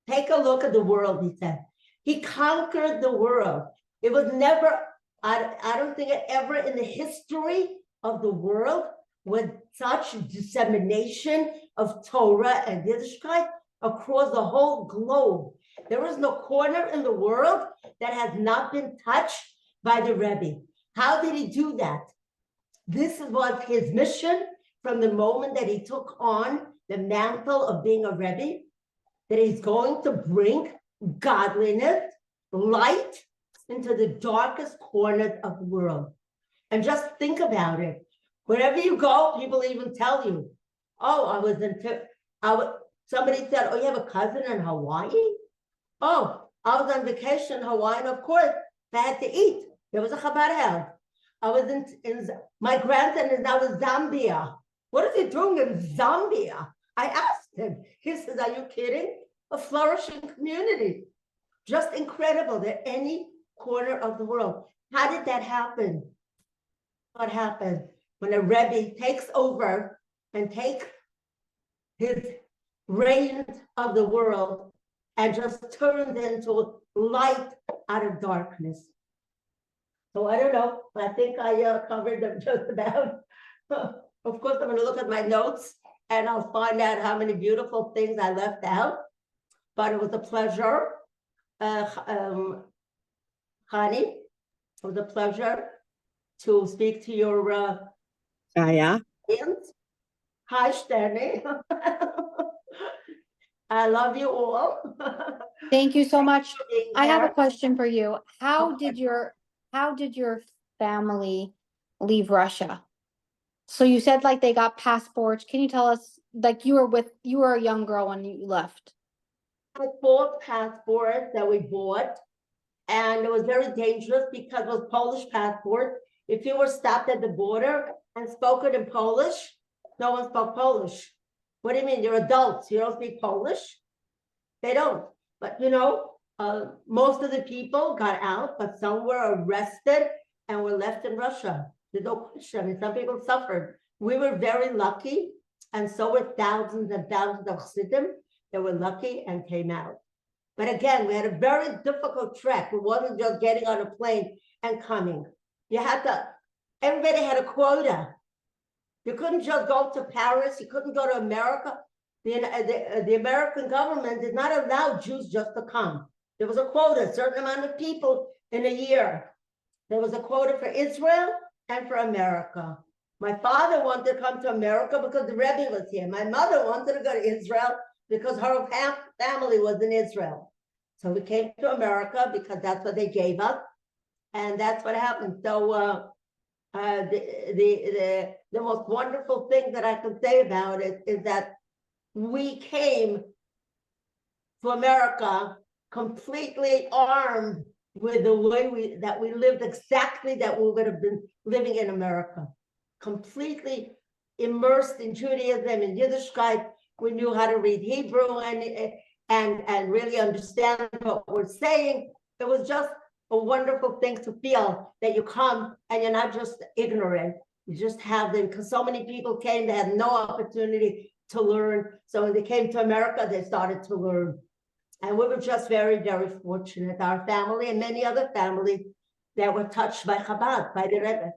take a look at the world, he said. He conquered the world. It was never, I don't think it ever in the history of the world with such dissemination of Torah and Yiddishkeit across the whole globe. There is no corner in the world that has not been touched by the Rebbe. How did he do that? This was his mission from the moment that he took on the mantle of being a Rebbe, that he's going to bring godliness, light into the darkest corners of the world. And just think about it. Wherever you go, people even tell you, oh, somebody said, oh, you have a cousin in Hawaii? Oh, I was on vacation in Hawaii, and of course, I had to eat. There was a Chabad house. I was my grandson is now in Zambia. What is he doing in Zambia? I asked him. He says, are you kidding? A flourishing community. Just incredible that any corner of the world. How did that happen? What happened when a Rebbe takes over and take his reign of the world and just turns into light out of darkness? So I don't know. I think I covered them just about. Of course, I'm going to look at my notes and I'll find out how many beautiful things I left out. But it was a pleasure, Hani. It was a pleasure to speak to your Yeah. audience. Hi, Steny. I love you all. Thank you so much. Being I have a there. question for you. How Okay. did your family leave Russia? So you said like they got passports. Can you tell us, like you were a young girl when you left? I bought passports that we bought, and it was very dangerous because it was Polish passport. If you were stopped at the border and spoken in Polish, no one spoke Polish. What do you mean? You're adults. You don't speak Polish? They don't. But most of the people got out, but some were arrested and were left in Russia. There's no question. I mean, some people suffered. We were very lucky, and so were thousands and thousands of Chassidim that were lucky and came out. But again, we had a very difficult trek. It wasn't just getting on a plane and coming. Everybody had a quota. You couldn't just go to Paris. You couldn't go to America. The American government did not allow Jews just to come. There was a quota, a certain amount of people in a year. There was a quota for Israel and for America. My father wanted to come to America because the Rebbe was here. My mother wanted to go to Israel because her half family was in Israel. So we came to America because that's what they gave us. And that's what happened. So the most wonderful thing that I can say about it is that we came to America completely armed with the way we lived exactly that we would have been living in America. Completely immersed in Judaism and Yiddishkeit. We knew how to read Hebrew and really understand what we're saying. It was just a wonderful thing to feel that you come and you're not just ignorant. You just have them, because so many people came, they had no opportunity to learn. So when they came to America, they started to learn. And we were just very, very fortunate, our family and many other families that were touched by Chabad, by the Rebbe.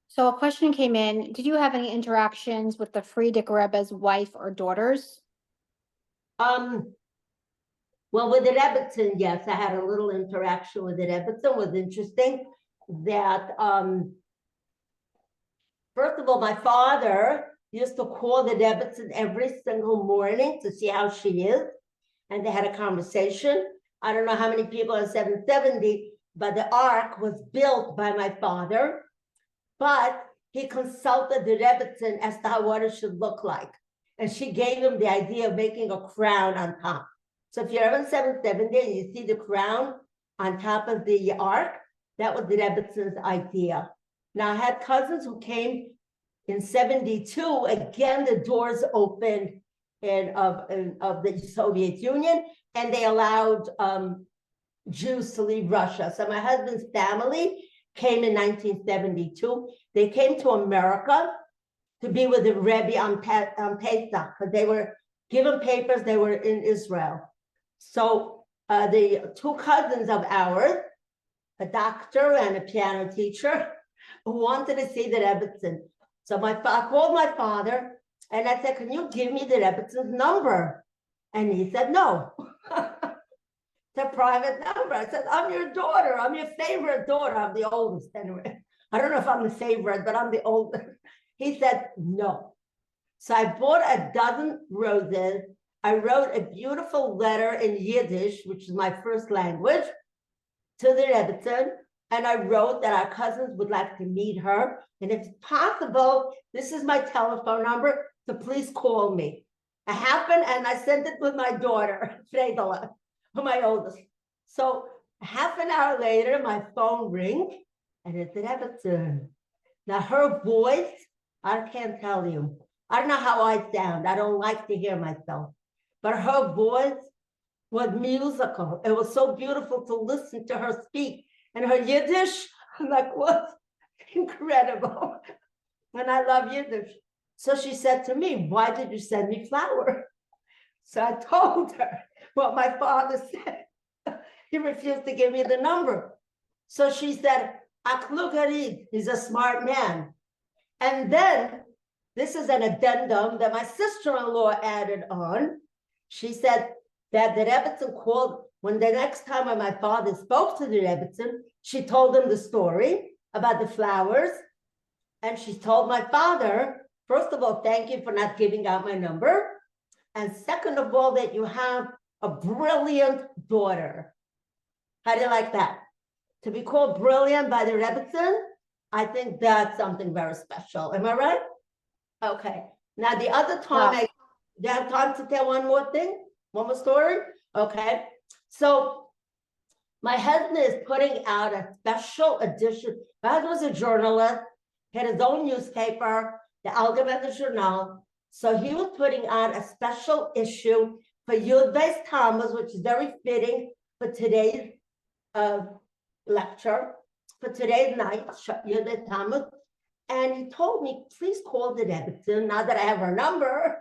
So a question came in. Did you have any interactions with the Frierdiker Rebbe's wife or daughters? Well, with the Rebbetzin, yes, I had a little interaction with the Rebbetzin. It was interesting that, first of all, my father used to call the Rebbetzin every single morning to see how she is. And they had a conversation. I don't know how many people are 770, but the ark was built by my father. But he consulted the Rebbetzin as to what it should look like. And she gave him the idea of making a crown on top. So if you're ever in 770 and you see the crown on top of the ark, that was the Rebbetzins idea. Now I had cousins who came in 72. Again, the doors opened of the Soviet Union, and they allowed Jews to leave Russia. So my husband's family came in 1972. They came to America to be with the Rebbe on Pesach, because they were given papers, they were in Israel. So the two cousins of ours, a doctor and a piano teacher, wanted to see the Rebbetzin. So I called my father and I said, can you give me the Rebbetzin number? And he said, no. It's a private number. I said, I'm your daughter. I'm your favorite daughter. I'm the oldest anyway. I don't know if I'm the favorite, but I'm the oldest. He said, no. So I bought a dozen roses. I wrote a beautiful letter in Yiddish, which is my first language, to the Rebbetzin. And I wrote that our cousins would like to meet her. And if possible, this is my telephone number, so please call me. It happened, and I sent it with my daughter, Fredela, my oldest. So half an hour later, my phone rings, and it's the Rebbetzin. Now her voice, I can't tell you. I don't know how I sound. I don't like to hear myself. But her voice was musical. It was so beautiful to listen to her speak. And her Yiddish, was incredible. And I love Yiddish. So she said to me, why did you send me flowers? So I told her what my father said. He refused to give me the number. So she said, Aklugarid, he's a smart man. And then, this is an addendum that my sister-in-law added on. She said that the Rebbetzin called, when the next time when my father spoke to the Rebbetzin, she told him the story about the flowers. And she told my father, first of all, thank you for not giving out my number. And second of all, that you have a brilliant daughter. How do you like that? To be called brilliant by the Rebbetzin, I think that's something very special. Am I right? Okay. Now, the other time, Wow. Do you have time to tell one more thing? One more story? Okay. So my husband is putting out a special edition. My husband was a journalist, had his own newspaper, the Allgemeine Journal. So he was putting out a special issue for Yud Beis Tammuz, which is very fitting for today's lecture, for today's night, Yud Beis Tammuz. And he told me, please call the Rebbetzin, now that I have her number.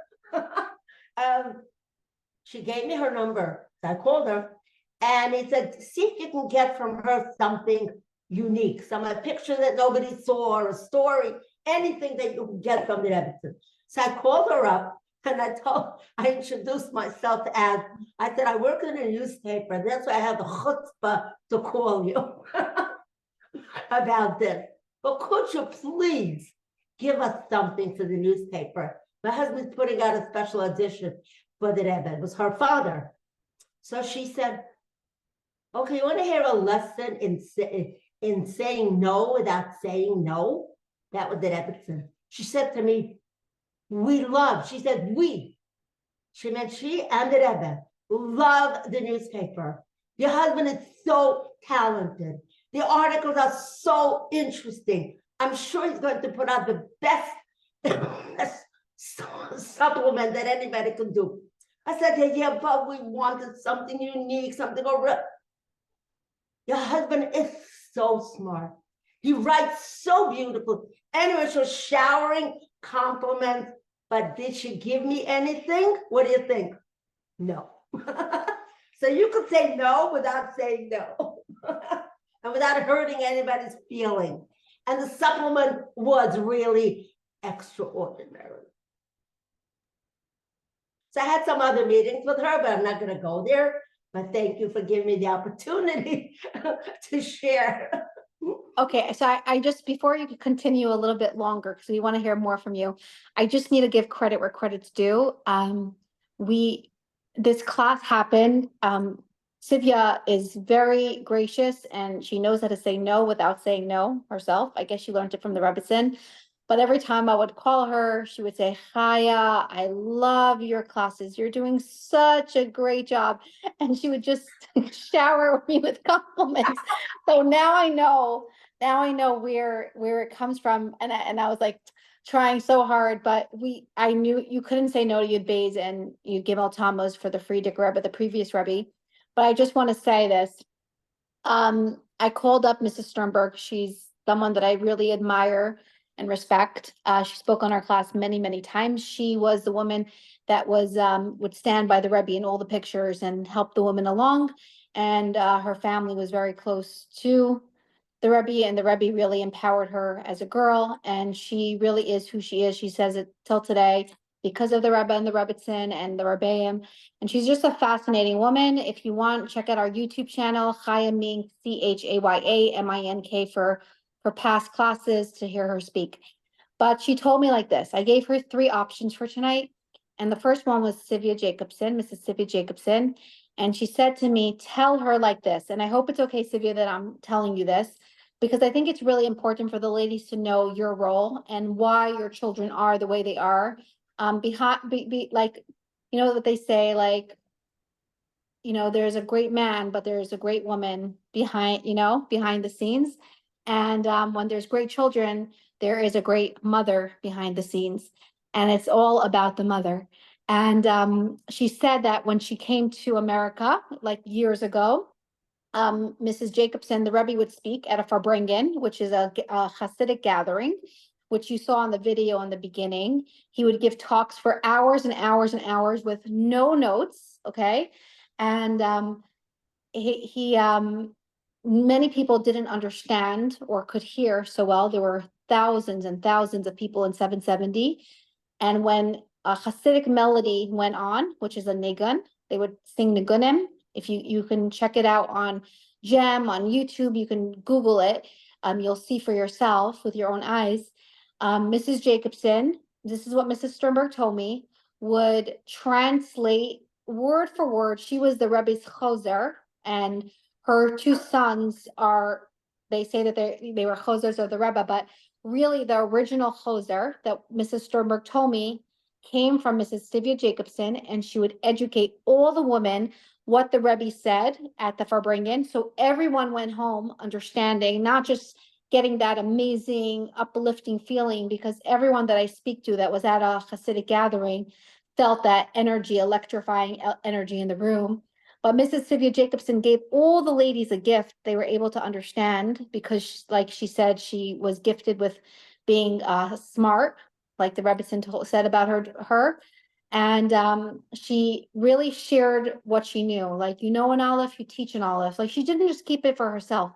She gave me her number. So I called her. And he said, see if you can get from her something unique, a picture that nobody saw, or a story, anything that you can get from the Rebbetzin. So I called her up and I introduced myself as, I said, I work in a newspaper. That's why I have the chutzpah to call you about this. But could you please give us something for the newspaper? My husband's putting out a special edition for the Rebbe. It was her father. So she said, okay, you want to hear a lesson in saying no without saying no? That was the Rebbe. She said to me, she said, she meant she and the Rebbe love the newspaper. Your husband is so talented. The articles are so interesting. I'm sure he's going to put out the best supplement that anybody could do. I said, yeah, but we wanted something unique, something over. Your husband is so smart. He writes so beautiful. Anyway, she was showering compliments, but did she give me anything? What do you think? No. So you could say no without saying no. And without hurting anybody's feeling. And the supplement was really extraordinary. So I had some other meetings with her, but I'm not going to go there. But thank you for giving me the opportunity to share. Okay, so I just, before you continue a little bit longer, because we want to hear more from you, I just need to give credit where credit's due. This class happened. Sivya is very gracious and she knows how to say no without saying no herself. I guess she learned it from the Rebbetzin. But every time I would call her, she would say, Chaya, I love your classes. You're doing such a great job. And she would just shower me with compliments. So now I know where it comes from. And I was like trying so hard, but I knew you couldn't say no to Yud Beis and you give al Tammuz for the Frierdiker Rebbe, the previous Rebbe. But I just want to say this. I called up Mrs. Sternberg. She's someone that I really admire and respect. She spoke on our class many, many times. She was the woman that would stand by the Rebbe in all the pictures and help the woman along. And her family was very close to the Rebbe, and the Rebbe really empowered her as a girl. And she really is who she is. She says it till today because of the Rebbe and the Rebbitzin and the Rebbeim. And she's just a fascinating woman. If you want, check out our YouTube channel, Chaya Mink, CHAYAMINK, for past classes to hear her speak. But she told me like this. I gave her 3 options for tonight. And the first one was Sivia Jacobson, Mrs. Sivia Jacobson. And she said to me, tell her like this. And I hope it's okay, Sivia, that I'm telling you this, because I think it's really important for the ladies to know your role and why your children are the way they are. Like, you know what they say, like, there's a great man, but there's a great woman behind the scenes. And when there's great children, there is a great mother behind the scenes. And it's all about the mother. And she said that when she came to America, like years ago, Mrs. Jacobson, the Rebbe, would speak at a Farbrengen, which is a Hasidic gathering, which you saw in the video in the beginning. He would give talks for hours and hours and hours with no notes, okay? And many people didn't understand or could hear so well. There were thousands and thousands of people in 770. And when a Hasidic melody went on, which is a nigun, they would sing nigunim. If you can check it out on Gem, on YouTube, you can Google it. You'll see for yourself with your own eyes. Mrs. Jacobson, this is what Mrs. Sternberg told me, would translate word for word. She was the Rebbe's choser, and her 2 sons they say that they were chosers of the Rebbe, but really the original choser that Mrs. Sternberg told me came from Mrs. Sivia Jacobson, and she would educate all the women what the Rebbe said at the Farbrengen. So everyone went home understanding, not just getting that amazing, uplifting feeling, because everyone that I speak to that was at a Hasidic gathering felt that energy, electrifying energy in the room. But Mrs. Sivia Jacobson gave all the ladies a gift they were able to understand, because, like she said, she was gifted with being smart, like the Rebbe said about her. And she really shared what she knew. Like, an Aleph, you teach an Aleph. Like, she didn't just keep it for herself.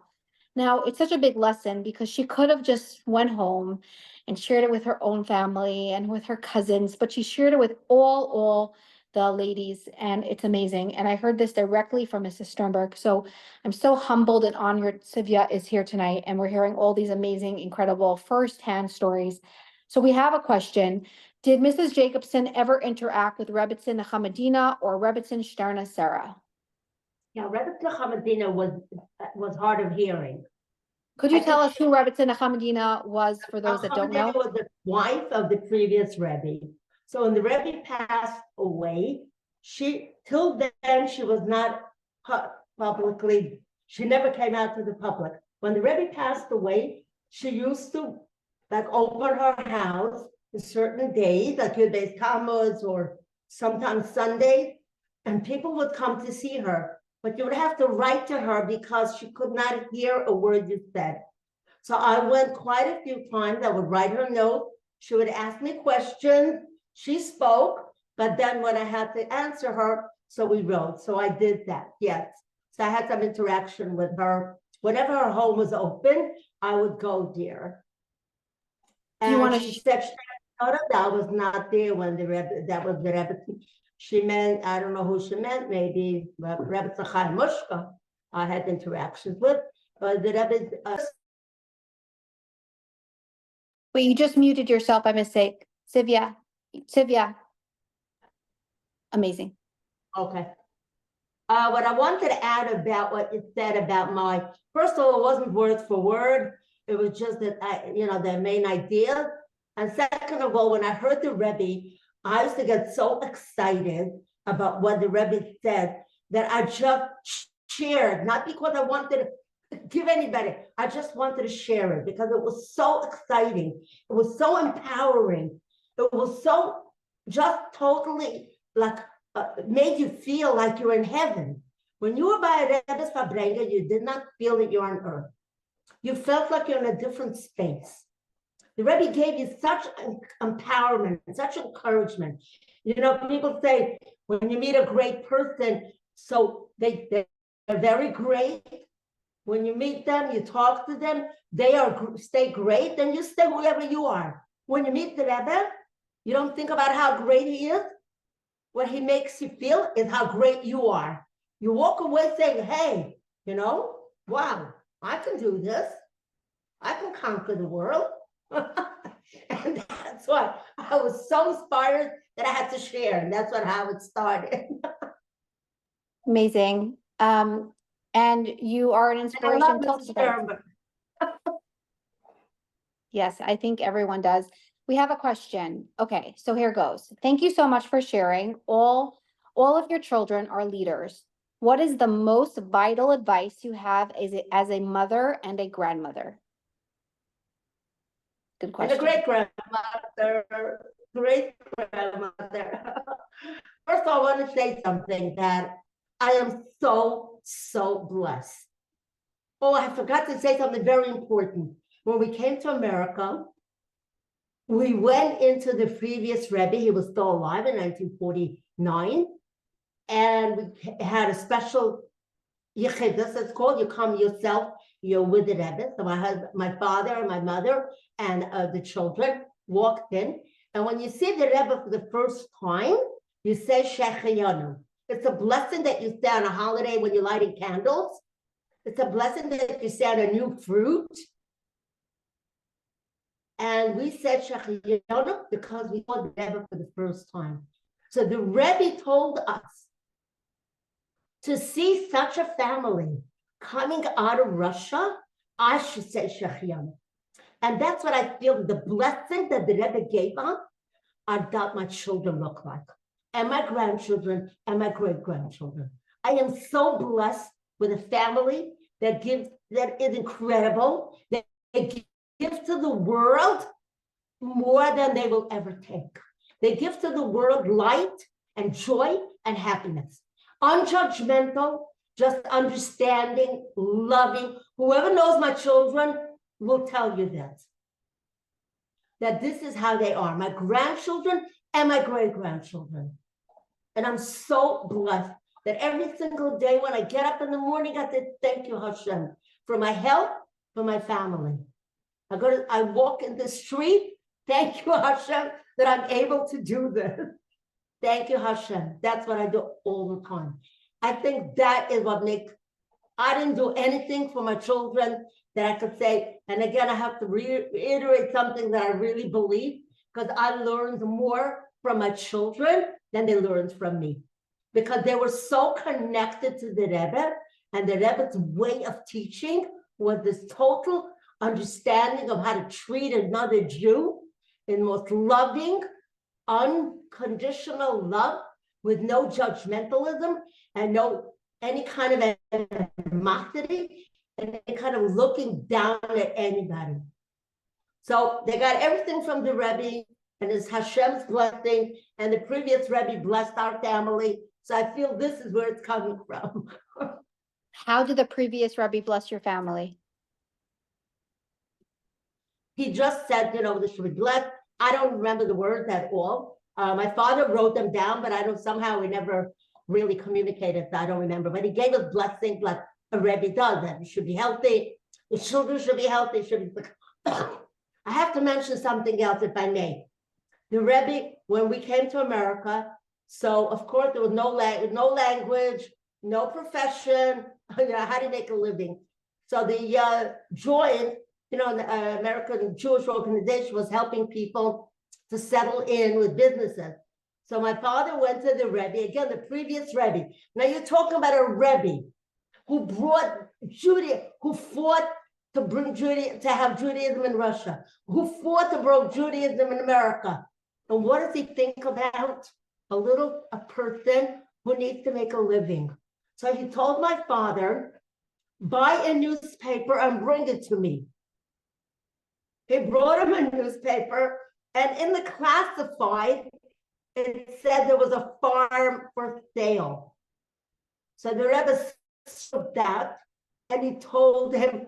Now, it's such a big lesson because she could have just went home and shared it with her own family and with her cousins, but she shared it with all the ladies, and it's amazing. And I heard this directly from Mrs. Sternberg. So I'm so humbled and honored Sivia is here tonight, and we're hearing all these amazing, incredible firsthand stories. So we have a question. Did Mrs. Jacobson ever interact with Rebbitzin Hamadina or Rebbitzin Shterna Sarah? Yeah, Rebbe Hamadina was hard of hearing. Could you tell us who Rebbitzin Hamadina was for those that don't know? Hamadina was the wife of the previous Rebbe. So when the Rebbe passed away, till then she was not publicly, she never came out to the public. When the Rebbe passed away, she used to open her house on certain days, like Yud Tammuz or sometimes Sunday, and people would come to see her. But you would have to write to her because she could not hear a word you said. So I went quite a few times. I would write her notes. She would ask me questions. She spoke, but then when I had to answer her, so we wrote. So I did that, yes. So I had some interaction with her. Whenever her home was open, I would go there. And she said, I was not there when that was the Rebbe. She meant, I don't know who she meant, maybe Rebbe Tzachai Mushka I had interactions with, but the Rebbe. Wait, you just muted yourself by mistake. Sivia. Amazing. Okay. What I wanted to add about what you said about first of all, it wasn't word for word. It was just that, the main idea. And second of all, when I heard the Rebbe, I used to get so excited about what the Rebbe said that I just shared, not because I wanted to give anybody, I just wanted to share it because it was so exciting. It was so empowering. It was so just totally made you feel like you're in heaven When you were by a Rebbe's Fabrenga, you did not feel that you're on earth. You felt like you're in a different space. The Rebbe gave you such empowerment, such encouragement. You know, people say when you meet a great person, so they're very great. When you meet them, you talk to them, stay great, then you stay whoever you are. When you meet the Rebbe, you don't think about how great he is. What he makes you feel is how great you are. You walk away saying, hey, you know, wow, I can do this. I can conquer the world. And that's why I was so inspired that I had to share. And that's how it started. Amazing. And you are an I inspiration love to this others. term. Yes, I think everyone does. We have a question. Okay, so here goes. Thank you so much for sharing. All of your children are leaders. What is the most vital advice you have as a mother and a grandmother? Good And question. a great grandmother. First of all, I want to say something that I am so, so blessed. Oh, I forgot to say something very important. When we came to America, we went into the previous Rebbe. He was still alive in 1949. And we had a special yichidus, it's called. You come yourself, you're with the Rebbe. So my father and my mother and the children walked in. And when you see the Rebbe for the first time, you say Shechayanu. It's a blessing that you say on a holiday when you're lighting candles. It's a blessing that you say on a new fruit. And we said Shechayanu because we saw the Rebbe for the first time. So the Rebbe told us to see such a family coming out of Russia, I should say Shechayanu. And that's what I feel the blessing that the Rebbe gave us are that my children look like, and my grandchildren, and my great-grandchildren. I am so blessed with a family that is incredible, that they give to the world more than they will ever take. They give to the world light and joy and happiness. Unjudgmental, just understanding, loving. Whoever knows my children will tell you that this is how they are, my grandchildren and my great-grandchildren. And I'm so blessed that every single day when I get up in the morning, I say, thank you, Hashem, for my health, for my family. I walk in the street, thank you, Hashem, that I'm able to do this. Thank you, Hashem. That's what I do all the time. I think that is what I didn't do anything for my children that I could say. And again, I have to reiterate something that I really believe, because I learned more from my children than they learned from me, because they were so connected to the Rebbe, and the Rebbe's way of teaching was this total understanding of how to treat another Jew in most loving, unconditional love, with no judgmentalism and no any kind of animosity and any kind of looking down at anybody. So they got everything from the Rebbe, and it's Hashem's blessing, and the previous Rebbe blessed our family. So I feel this is where it's coming from. How did the previous Rebbe bless your family? He just said, you know, this should be blessed. I don't remember the words at all. My father wrote them down, but I don't, somehow we never really communicated, so I don't remember. But he gave us blessings like a Rebbe does, that we should be healthy, the children should be healthy, should be... I have to mention something else, if I may. The Rebbe, when we came to America, so of course there was no language, no profession, you know, how do you make a living? So the joint, you know, the American Jewish organization was helping people to settle in with businesses. So my father went to the Rebbe, again, the previous Rebbe. Now you're talking about a Rebbe who brought Judaism, who fought to bring Judaism, to have Judaism in Russia, who fought to bring Judaism in America. And what does he think about? A person who needs to make a living. So he told my father, buy a newspaper and bring it to me. He brought him a newspaper, and in the classified, it said there was a farm for sale. So the Rebbe stood out and he told him,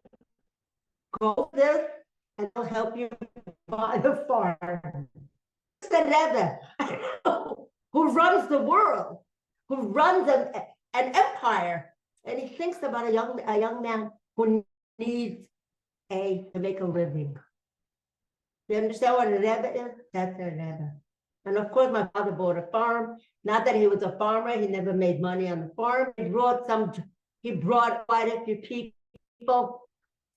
go there and I'll help you buy the farm. It's the Rebbe who runs the world, who runs an empire. And he thinks about a young man who needs to make a living. You understand what a Rebbe is? That's a Rebbe. And of course, my father bought a farm. Not that he was a farmer, he never made money on the farm. He brought quite a few people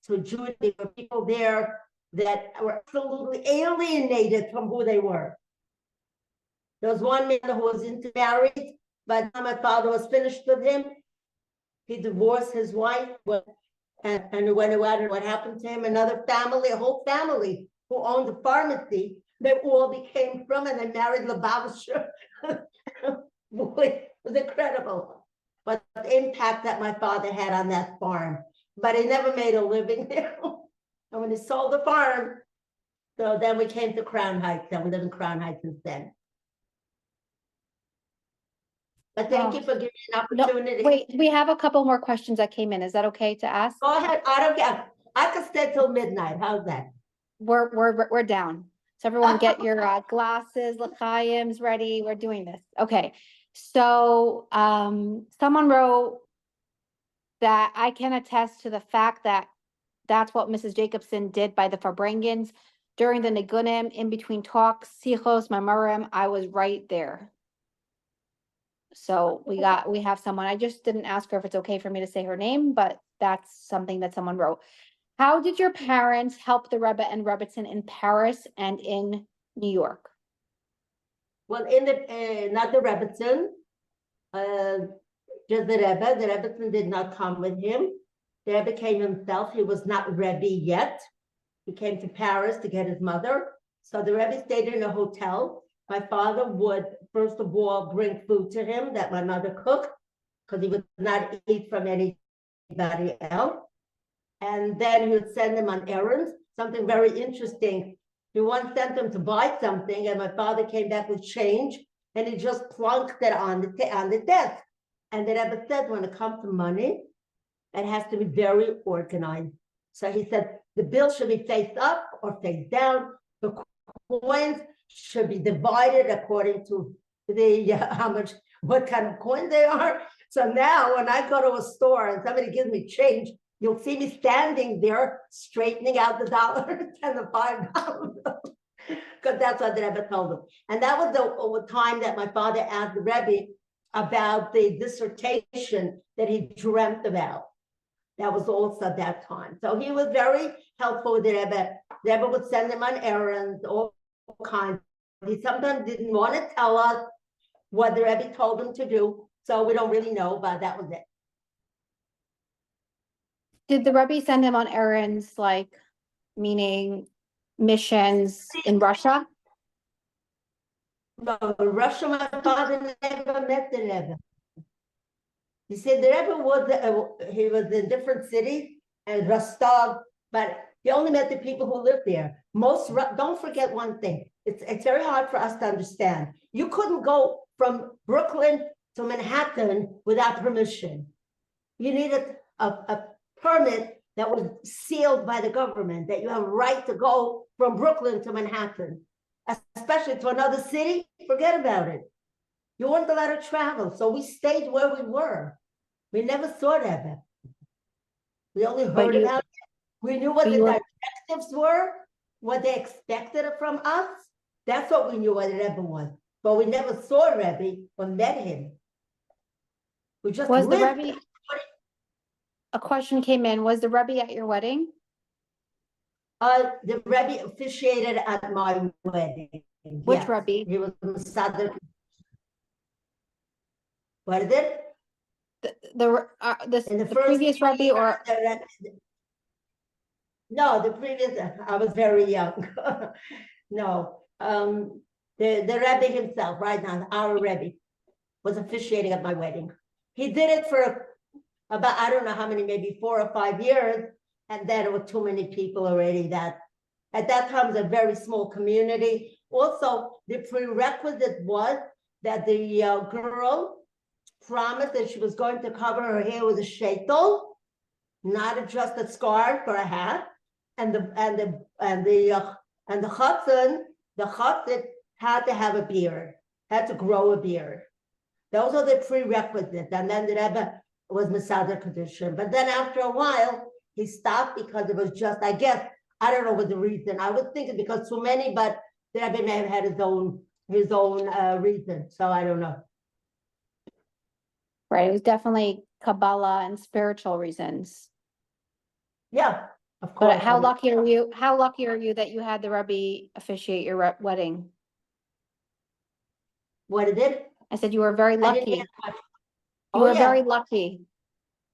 to Jewish. There were people there that were absolutely alienated from who they were. There was one man who was intermarried. By the time my father was finished with him, he divorced his wife. And what happened to him, another family, a whole family who owned a pharmacy, they all became from, and they married Lubavitcher. Boy, it was incredible. But the impact that my father had on that farm. But he never made a living there. And when he sold the farm, so then we came to Crown Heights, and we live in Crown Heights since then. But thank you for giving me an opportunity. Wait, we have a couple more questions that came in. Is that okay to ask? Go ahead. I don't care. I could stay till midnight. How's that? We're down. So everyone get your glasses, l'chaims ready. We're doing this. Okay. So someone wrote that I can attest to the fact that that's what Mrs. Jacobson did by the Farbrengens during the Nigunim, in between talks, sichos, mamurim. I was right there. So we have someone. I just didn't ask her if it's okay for me to say her name, but that's something that someone wrote. How did your parents help the Rebbe and Rebbetzin in Paris and in New York? Well, in the not the Rebbetzin, just the Rebbe. The Rebbetzin did not come with him. The Rebbe came himself. He was not Rebbe yet. He came to Paris to get his mother. So the Rebbe stayed in a hotel. My father would, first of all, bring food to him that my mother cooked, because he would not eat from anybody else. And then he would send him on errands. Something very interesting. He once sent him to buy something, and my father came back with change, and he just plunked it on the desk. And the Rebbe said, when it comes to money, it has to be very organized. So he said, the bill should be face up or face down. The coins should be divided according to the what kind of coin they are. So now when I go to a store and somebody gives me change, you'll see me standing there straightening out the $1 and the $5, because that's what the Rebbe told him. And that was the time that my father asked the Rebbe about the dissertation that he dreamt about. That was also that time. So he was very helpful with the Rebbe. The Rebbe would send him on errands, all kinds. He sometimes didn't want to tell us what the Rebbe told him to do, so we don't really know, but that was it. Did the Rebbe send him on errands, like, meaning missions in Russia? No, in Russia, my father never met the Rebbe. He said the Rebbe he was in different cities and Rostov, but he only met the people who lived there. Don't forget one thing. It's very hard for us to understand. You couldn't go from Brooklyn to Manhattan without permission. You needed a permit that was sealed by the government, that you have a right to go from Brooklyn to Manhattan, especially to another city. Forget about it. You weren't allowed to travel, so we stayed where we were. We never saw Rebbe. We only heard about it. We knew what the directives were, what they expected from us. That's what we knew what the Rebbe was. But we never saw Rebbe or met him. We just Was lived. the Rebbe? A question came in. Was the Rebbe at your wedding? The Rebbe officiated at my wedding. Which yes. Rebbe? He was Masader. What is it? The previous Rebbe, or no, the previous. I was very young. No, the Rebbe himself, right now, our Rebbe, was officiating at my wedding. He did it for about, I don't know how many, maybe 4 or 5 years, and then there were too many people already. That at that time was a very small community. Also, the prerequisite was that the girl promised that she was going to cover her hair with a sheitel, not just a scarf or a hat, and the chassan, the chassid had to have a beard, had to grow a beard. Those are the prerequisites. And then the Rebbe was Masada Kedushin. But then after a while, he stopped because it was just, I guess, I don't know what the reason. I was thinking because too many, but the Rebbe may have had his own reason. So I don't know. Right, it was definitely Kabbalah and spiritual reasons. Yeah, of course. But how lucky are you? How lucky are you that you had the Rebbe officiate your wedding? What it did? I said you were very I didn't lucky. hear much. You Oh, were yeah. very lucky.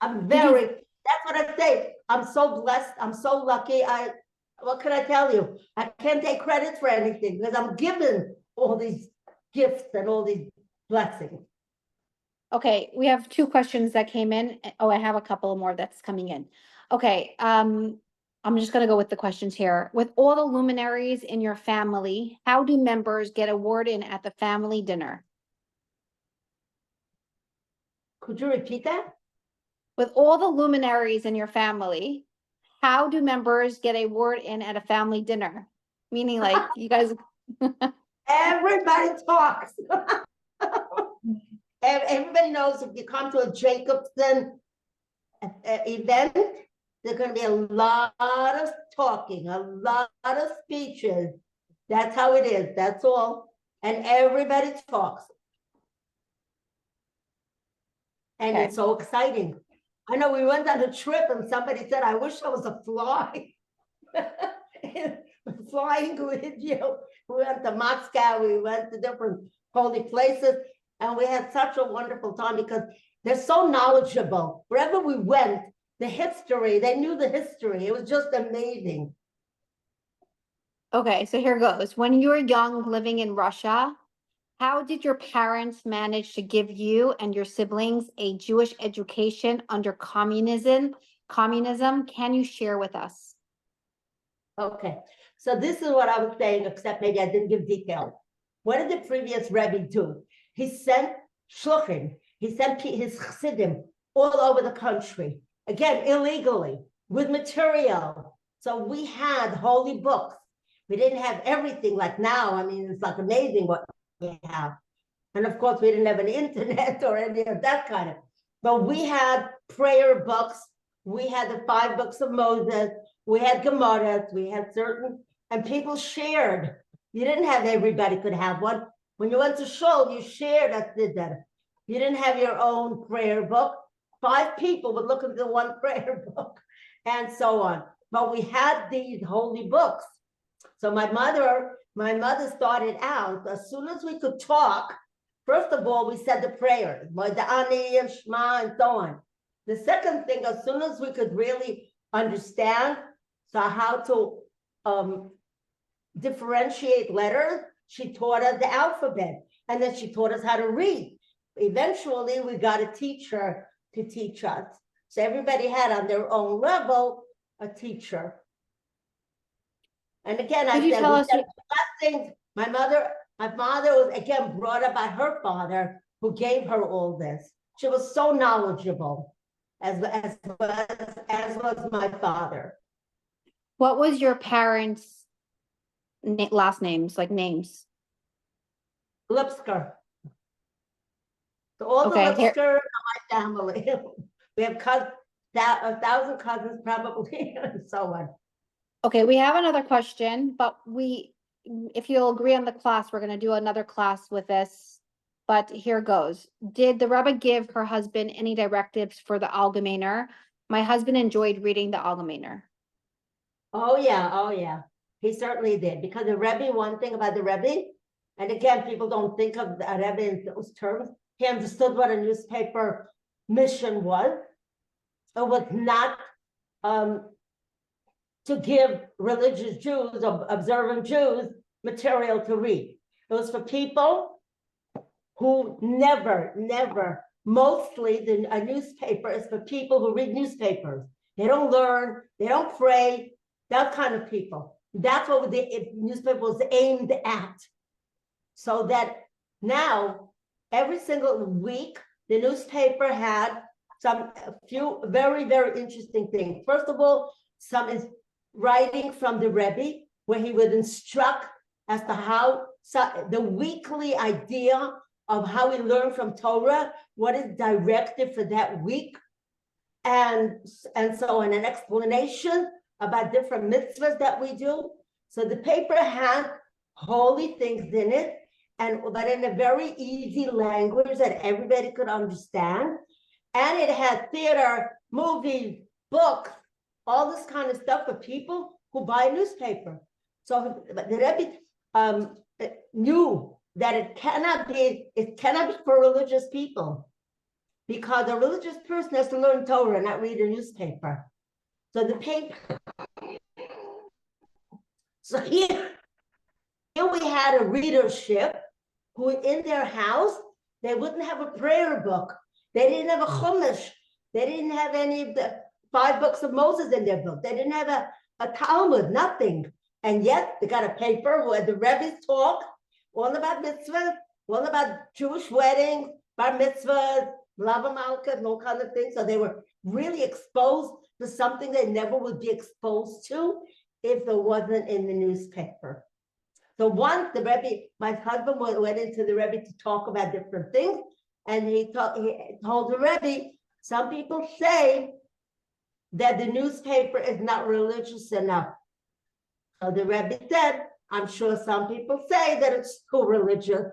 I'm Did you- very, that's what I say. I'm so blessed. I'm so lucky. What can I tell you? I can't take credit for anything because I'm given all these gifts and all these blessings. Okay, we have two questions that came in. Oh, I have a couple more that's coming in. Okay, I'm just gonna go with the questions here. With all the luminaries in your family, how do members get a word in at the family dinner? Could you repeat that? With all the luminaries in your family, how do members get a word in at a family dinner? Meaning like you guys, Everybody talks. Everybody knows if you come to a Jacobson event, there's going to be a lot of talking, a lot of speeches. That's how it is. That's all. And everybody talks. And Okay. it's so exciting. I know we went on a trip and somebody said, I wish I was a fly. Flying with you. We went to Moscow, we went to different holy places, and we had such a wonderful time because they're so knowledgeable. Wherever we went, the history, they knew the history. It was just amazing. Okay, so here goes. When you were young, living in Russia, how did your parents manage to give you and your siblings a Jewish education under communism? Can you share with us? Okay, so this is what I was saying, except maybe I didn't give details. What did the previous Rebbe do? He sent shluchim, he sent his chassidim all over the country, again, illegally, with material. So we had holy books. We didn't have everything like now. I mean, it's like amazing what we have. And of course, we didn't have an internet or any of that kind of, but we had prayer books. We had the 5 books of Moses. We had Gemaras. We had certain, and people shared. You didn't have everybody could have one. When you went to shul, you shared at Siddur. You didn't have your own prayer book. 5 people would look at the one prayer book and so on. But we had these holy books. So my mother started out, as soon as we could talk, first of all, we said the prayers, Moda'ani and Shema and so on. The second thing, as soon as we could really understand, so how to differentiate letters, she taught us the alphabet, and then she taught us how to read. Eventually, we got a teacher to teach us. So everybody had on their own level a teacher. And again, I said, last thing, my mother was again brought up by her father, who gave her all this. She was so knowledgeable, as was my father. What was your parents' last names, like names? Lipsker. So all the Lipsker are my family. We have 1,000 cousins probably, and so on. Okay, we have another question, but if you'll agree on the class, we're gonna do another class with this. But here goes. Did the Rebbe give her husband any directives for the Allgemeiner? My husband enjoyed reading the Allgemeiner. Oh yeah. He certainly did. Because the Rebbe, one thing about the Rebbe, and again, people don't think of the Rebbe in those terms. He understood what a newspaper mission was. It was not to give religious Jews or observant Jews material to read. It was for people who never, mostly a newspaper is for people who read newspapers. They don't learn, they don't pray, that kind of people. That's what the newspaper was aimed at. So that now, every single week, the newspaper had a few very, very interesting things. First of all, some is writing from the Rebbe, where he would instruct as to how the weekly idea of how we learn from Torah, what is directed for that week, and so on, an explanation about different mitzvahs that we do. So the paper had holy things in it, but in a very easy language that everybody could understand. And it had theater, movies, books, all this kind of stuff for people who buy a newspaper. So the Rebbe knew that it cannot be for religious people, because a religious person has to learn Torah, not read a newspaper. So the paper. So here we had a readership who in their house, they wouldn't have a prayer book. They didn't have a chumash. They didn't have any of the 5 books of Moses in their book. They didn't have a Talmud, nothing. And yet they got a paper where the Rebbe's talk, all about mitzvahs, all about Jewish weddings, bar mitzvahs, lava malka, and all kinds of things. So they were really exposed to something they never would be exposed to if it wasn't in the newspaper. So once the Rebbe, my husband went into the Rebbe to talk about different things, and he told the Rebbe, some people say that the newspaper is not religious enough. So the Rebbe said, I'm sure some people say that it's too religious.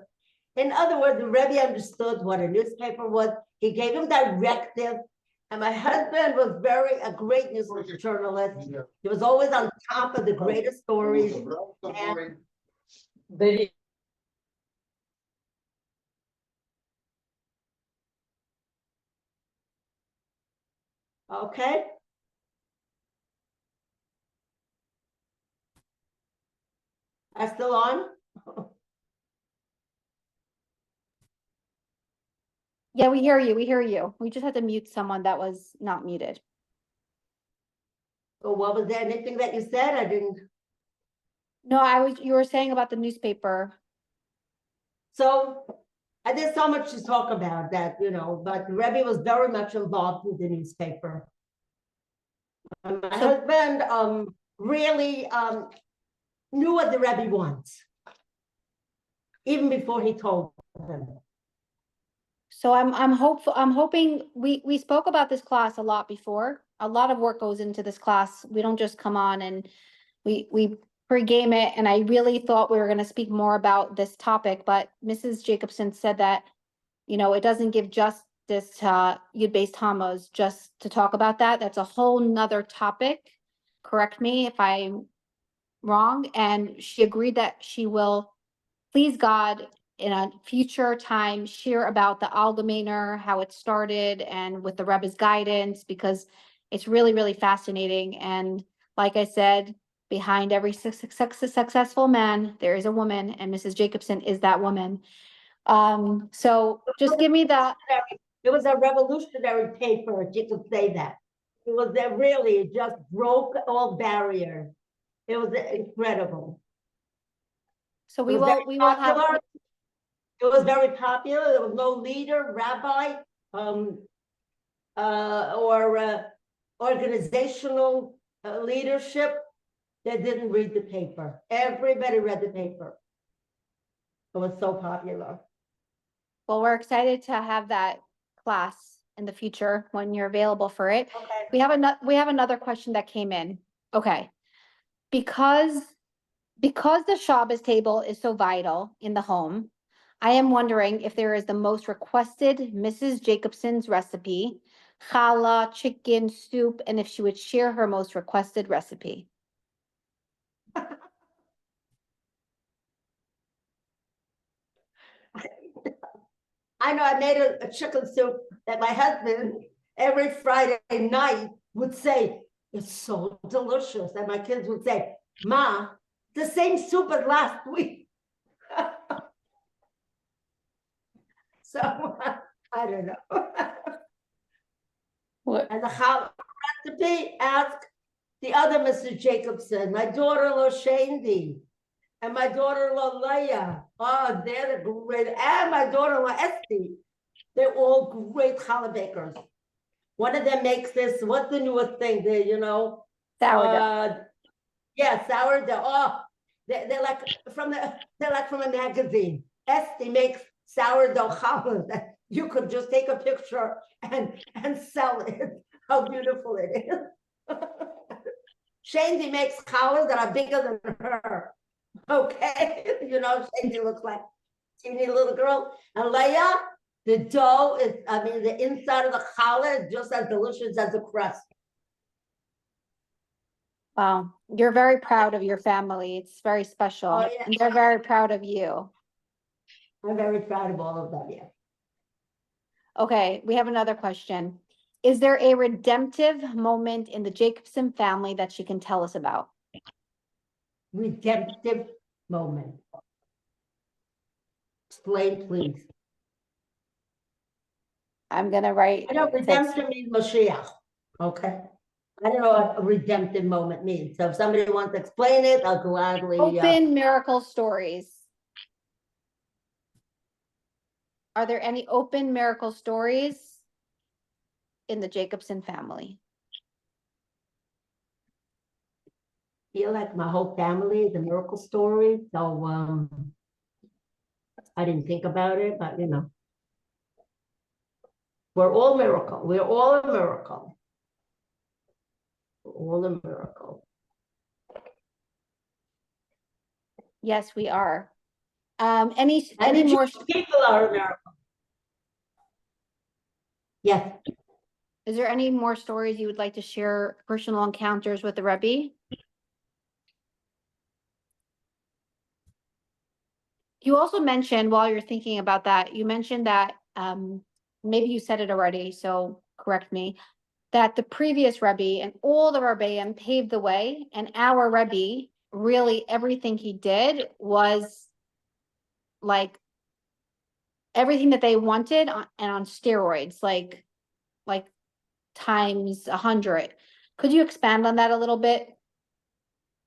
In other words, the Rebbe understood what a newspaper was. He gave him directive. And my husband was a great news journalist. He was always on top of the greatest stories. And okay. Are still on? Yeah, we hear you. We hear you. We just had to mute someone that was not muted. Or what was there anything that you said? I didn't. No, you were saying about the newspaper. So there's so much to talk about that, but the Rebbe was very much involved with the newspaper. My husband really knew what the Rebbe wants, even before he told him. So I'm hoping we spoke about this class a lot before. A lot of work goes into this class. We don't just come on and we pregame it. And I really thought we were going to speak more about this topic, but Mrs. Jacobson said that, it doesn't give justice to Yud-Beis Tammuz just to talk about that. That's a whole nother topic. Correct me if I'm wrong. And she agreed that she will, please God, in a future time, share about the Allgemeiner, how it started, and with the Rebbe's guidance, because it's really, really fascinating. And like I said, behind every successful man, there is a woman, and Mrs. Jacobson is that woman. So just give me that. It was a revolutionary paper, if you could say that. It was it just broke all barriers. It was incredible. So we will have. It was very popular. There was no leader, rabbi, or organizational leadership that didn't read the paper. Everybody read the paper. It was so popular. Well, we're excited to have that class in the future when you're available for it. Okay. We have another question that came in. Okay. Because the Shabbos table is so vital in the home, I am wondering if there is the most requested Mrs. Jacobson's recipe, challah, chicken, soup, and if she would share her most requested recipe. I know I made a chicken soup that my husband every Friday night would say, it's so delicious. And my kids would say, Ma, the same soup as last week. So I don't know. What? And the challah recipe, ask the other Mrs. Jacobson, my daughter-in-law Shandy, and my daughter-in-law Leah. Oh, they're the great, and my daughter-in-law Esty. They're all great challah bakers. One of them makes this, what's the newest thing? Sourdough. Yeah, sourdough. Oh, they're like from a magazine. Esty makes sourdough challah that you could just take a picture and sell it. How beautiful it is. Shandy makes challahs that are bigger than her. Okay, Shandy looks like a teeny little girl. And Leah, the dough is, the inside of the challah is just as delicious as the crust. Wow, you're very proud of your family. It's very special. Oh, yeah. And they're very proud of you. I'm very proud of all of them, yeah. Okay, we have another question. Is there a redemptive moment in the Jacobson family that she can tell us about? Redemptive moment. Explain, please. I'm gonna write. I know redemption means Mashiach. Okay. I don't know what a redemptive moment means. So if somebody wants to explain it, I'll gladly. Open miracle stories. Are there any open miracle stories in the Jacobson family? Feel like my whole family is a miracle story. So I didn't think about it, but we're all miracle. We're all a miracle. We're all a miracle. Yes, we are. Any And more? People are a miracle. Yes. Is there any more stories you would like to share, personal encounters with the Rebbe? You also mentioned, while you're thinking about that, you mentioned that, maybe you said it already, so correct me, that the previous Rebbe and all the Rebbeim paved the way, and our Rebbe, really everything he did was like everything that they wanted and on steroids, like times 100. Could you expand on that a little bit?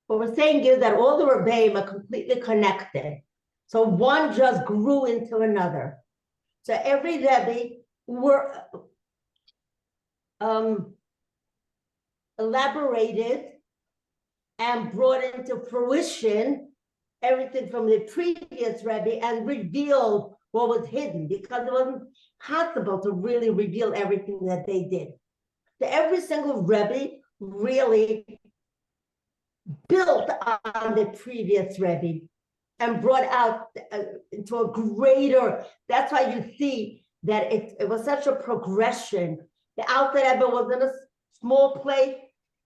What we're saying is that all the Rebbeim are completely connected. So one just grew into another. So every Rebbe were elaborated and brought into fruition everything from the previous Rebbe and revealed what was hidden, because it wasn't possible to really reveal everything that they did. So every single Rebbe really built on the previous Rebbe and brought out into a greater, that's why you see that it was such a progression. The Alter Rebbe was in a small place,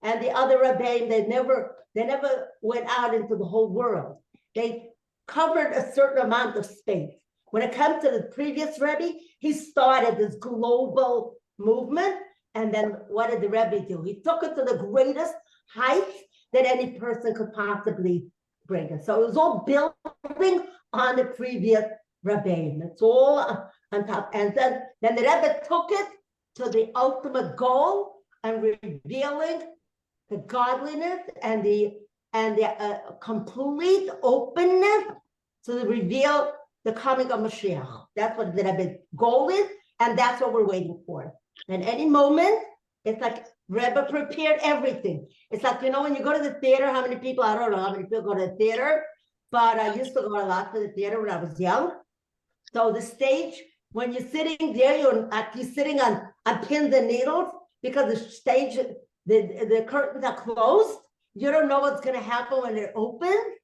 and the other Rebbeim, they never went out into the whole world. They covered a certain amount of space. When it comes to the previous Rebbe, he started this global movement, and then what did the Rebbe do? He took it to the greatest heights that any person could possibly bring it. So it was all building on the previous Rebbeim. It's all on top. And then the Rebbe took it to the ultimate goal and revealing the godliness and the complete openness to reveal the coming of Mashiach. That's what the Rebbe's goal is, and that's what we're waiting for. And any moment, it's like Rebbe prepared everything. It's like, when you go to the theater, how many people, I don't know how many people go to the theater, but I used to go a lot to the theater when I was young. So the stage, when you're sitting there, you're sitting on pins and needles, because the stage, the curtains are closed. You don't know what's going to happen when it opens.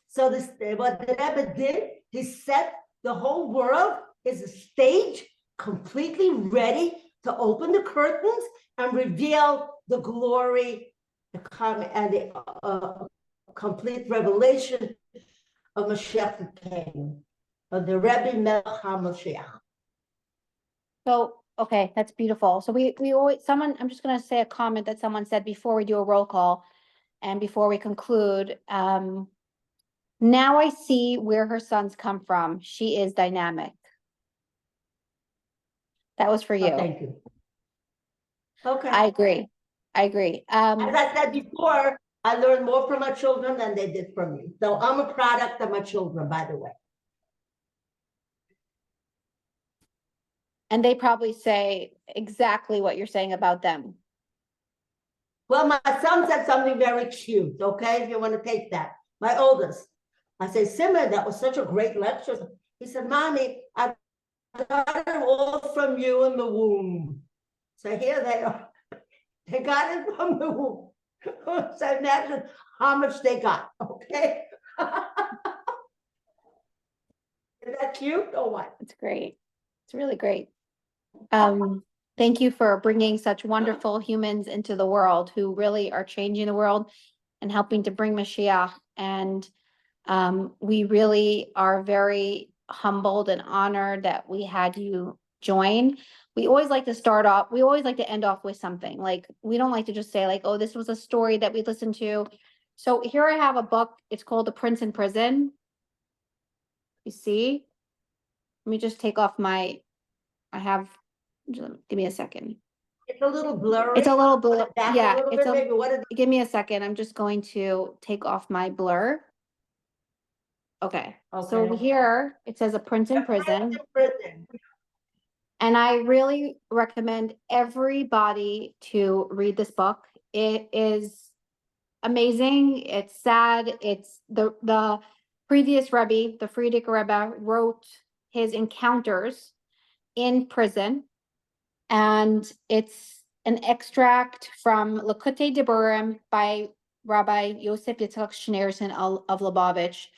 So what the Rebbe did, he set the whole world is a stage completely ready to open the curtains and reveal the glory and the complete revelation of Mashiach came, of the Rebbe Melech HaMashiach. So, okay, that's beautiful. So we always, I'm just gonna say a comment that someone said before we do a roll call and before we conclude. Now I see where her sons come from. She is dynamic. That was for you. Oh, thank you. Okay. I agree. As I said before, I learned more from my children than they did from me. So I'm a product of my children, by the way. And they probably say exactly what you're saying about them. Well, my son said something very cute, okay, if you want to take that. My oldest. I say, Simmer, that was such a great lecture. He said, Mommy, I got it all from you in the womb. So here they are. They got it from the womb. So imagine how much they got, okay? Is that cute or what? It's great. It's really great. Thank you for bringing such wonderful humans into the world who really are changing the world and helping to bring Mashiach. And we really are very humbled and honored that we had you join. We always like to start off, we always like to end off with something. Like, we don't like to just say like, oh, this was a story that we listened to. So here I have a book. It's called The Prince in Prison. You see? Let me just take off my, give me a second. It's a little blurry. It's a little blur. Back a Yeah, little it's bit, maybe. What is give me a second. I'm just going to take off my blur. Okay, so Okay. here it says A Prince in Prison. And I really recommend everybody to read this book. It is amazing. It's sad. It's the previous Rebbe, the Frierdiker Rebbe, wrote his encounters in prison. And it's an extract from Likutei Deburim by Rabbi Yosef Yitzchak Schneerson of Lubavitch.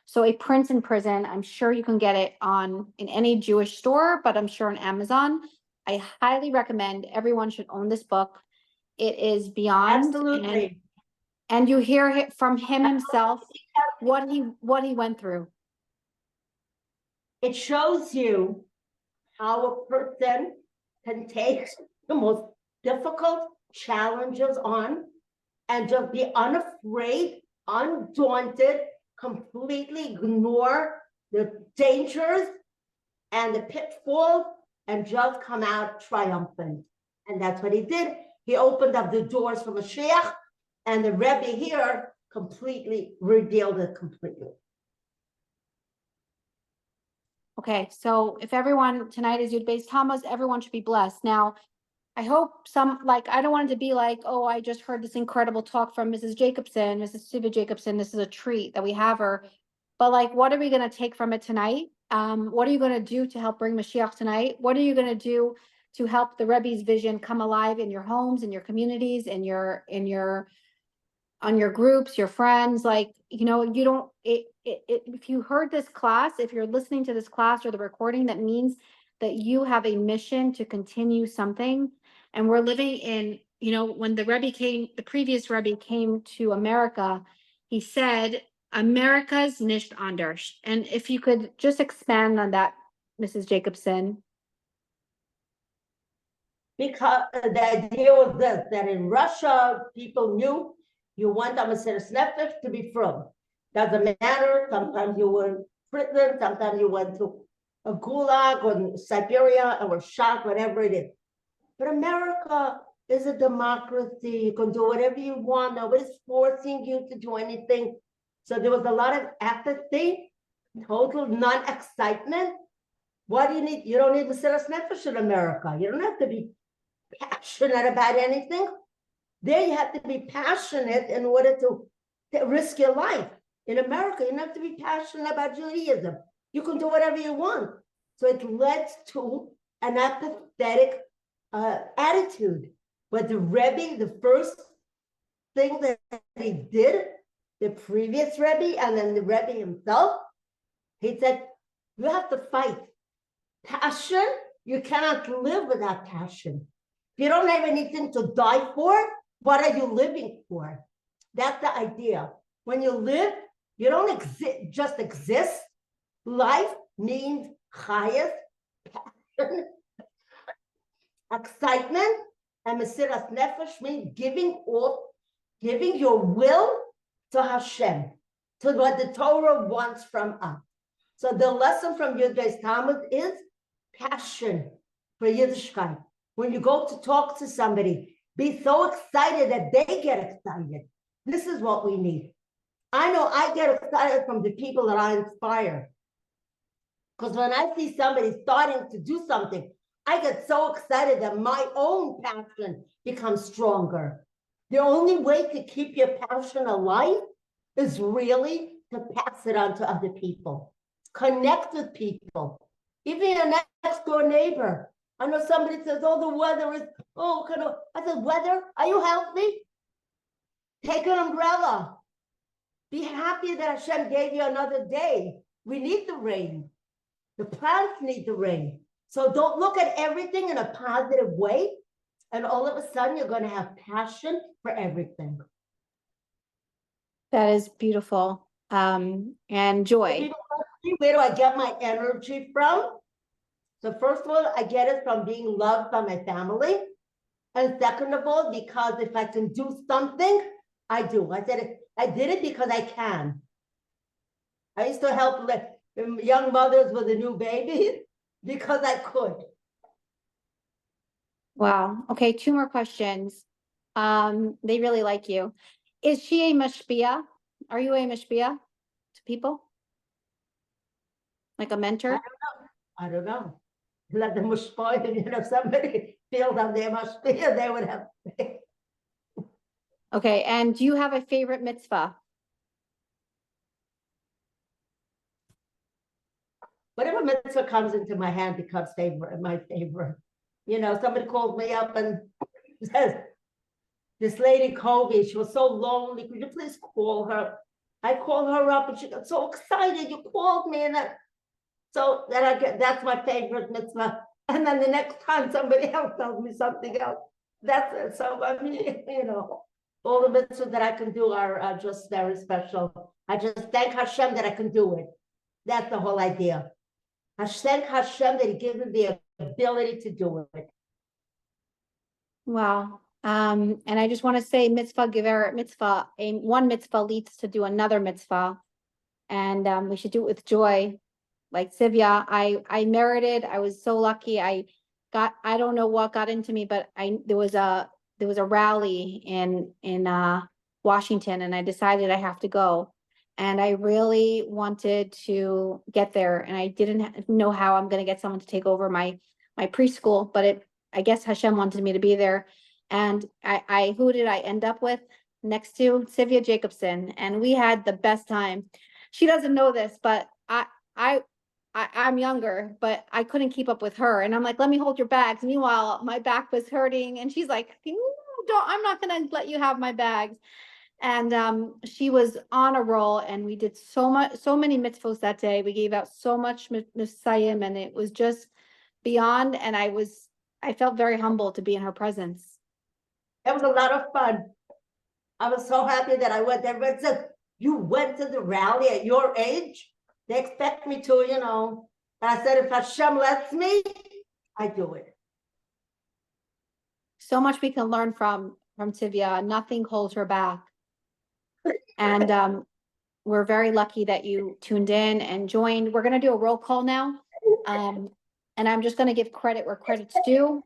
So A Prince in Prison, I'm sure you can get it in any Jewish store, but I'm sure on Amazon. I highly recommend everyone should own this book. It is beyond. Absolutely. And you hear it from him himself, what he went through. It shows you how a person can take the most difficult challenges on and just be unafraid, undaunted, completely ignore the dangers and the pitfalls and just come out triumphant. And that's what he did. He opened up the doors for Mashiach, and the Rebbe here completely revealed it completely. Okay, so if everyone, tonight is Yud-Beis Tammuz, everyone should be blessed. Now, I hope I don't want it to be like, oh, I just heard this incredible talk from Mrs. Jacobson, Mrs. Siva Jacobson. This is a treat that we have her. But like, what are we going to take from it tonight? What are you going to do to help bring Mashiach tonight? What are you going to do to help the Rebbe's vision come alive in your homes, in your communities, on your groups, your friends? Like, you don't, if you heard this class, if you're listening to this class or the recording, that means that you have a mission to continue something. And we're living in, when the previous Rebbe came to America, he said, America's nicht anders. And if you could just expand on that, Mrs. Jacobson. Because the idea was this, that in Russia, people knew you want a Mesiras Nefesh to be from. Doesn't matter. Sometimes you were in prison, sometimes you went to a gulag or Siberia and were shot, whatever it is. But America is a democracy. You can do whatever you want. Nobody's forcing you to do anything. So there was a lot of apathy, total non-excitement. What do you need? You don't need Mesiras Nefesh in America. You don't have to be passionate about anything. There you have to be passionate in order to risk your life. In America, you don't have to be passionate about Judaism. You can do whatever you want. So it led to an apathetic attitude. But the Rebbe, the first thing that he did, the previous Rebbe, and then the Rebbe himself, he said, you have to fight. Passion, you cannot live without passion. If you don't have anything to die for, what are you living for? That's the idea. When you live, you don't just exist. Life means chayas, passion, excitement, and Mesiras Nefesh means giving your will to Hashem, to what the Torah wants from us. So the lesson from Yud-Beis Tammuz is passion for Yiddishkeit. When you go to talk to somebody, be so excited that they get excited. This is what we need. I know I get excited from the people that I inspire. Because when I see somebody starting to do something, I get so excited that my own passion becomes stronger. The only way to keep your passion alive is really to pass it on to other people. Connect with people, even your next door neighbor. I know somebody says, oh, the weather is, oh, kind of. I said, weather? Are you healthy? Take an umbrella. Be happy that Hashem gave you another day. We need the rain. The plants need the rain. So don't look at everything in a positive way. And all of a sudden, you're going to have passion for everything. That is beautiful. And joy. Where do I get my energy from? So first of all, I get it from being loved by my family. And second of all, because if I can do something, I do. I did it because I can. I used to help young mothers with a new baby because I could. Wow. Okay, 2 more questions. They really like you. Is she a mashpia? Are you a mashpia to people? Like a mentor? I don't know. Let them spoil it. If somebody feels that they must be, they would have. Okay, and do you have a favorite mitzvah? Whatever mitzvah comes into my hand becomes my favorite. Somebody called me up and says, this lady Kobe, she was so lonely. Could you please call her? I called her up and she got so excited. You called me, and that's my favorite mitzvah. And then the next time somebody else tells me something else, that's it. So I mean, all the mitzvahs that I can do are just very special. I just thank Hashem that I can do it. That's the whole idea. I thank Hashem that He gives me the ability to do it. Wow. And I just want to say mitzvah geveret mitzvah. One mitzvah leads to do another mitzvah. And we should do it with joy. Like Sivya, I merited, I was so lucky. I don't know what got into me, but there was a rally in Washington, and I decided I have to go. And I really wanted to get there, and I didn't know how I'm going to get someone to take over my preschool, but I guess Hashem wanted me to be there. And who did I end up with next to? Sivya Jacobson, and we had the best time. She doesn't know this, but I'm younger, but I couldn't keep up with her. And I'm like, let me hold your bags. Meanwhile, my back was hurting, and she's like, I'm not going to let you have my bags. And she was on a roll, and we did so many mitzvos that day. We gave out so much Messiahim, and it was just beyond. And I felt very humbled to be in her presence. It was a lot of fun. I was so happy that I went. Everyone said, you went to the rally at your age? They expect me to, And I said, if Hashem lets me, I do it. So much we can learn from Sivya. Nothing holds her back. And we're very lucky that you tuned in and joined. We're going to do a roll call now. And I'm just going to give credit where credit's due.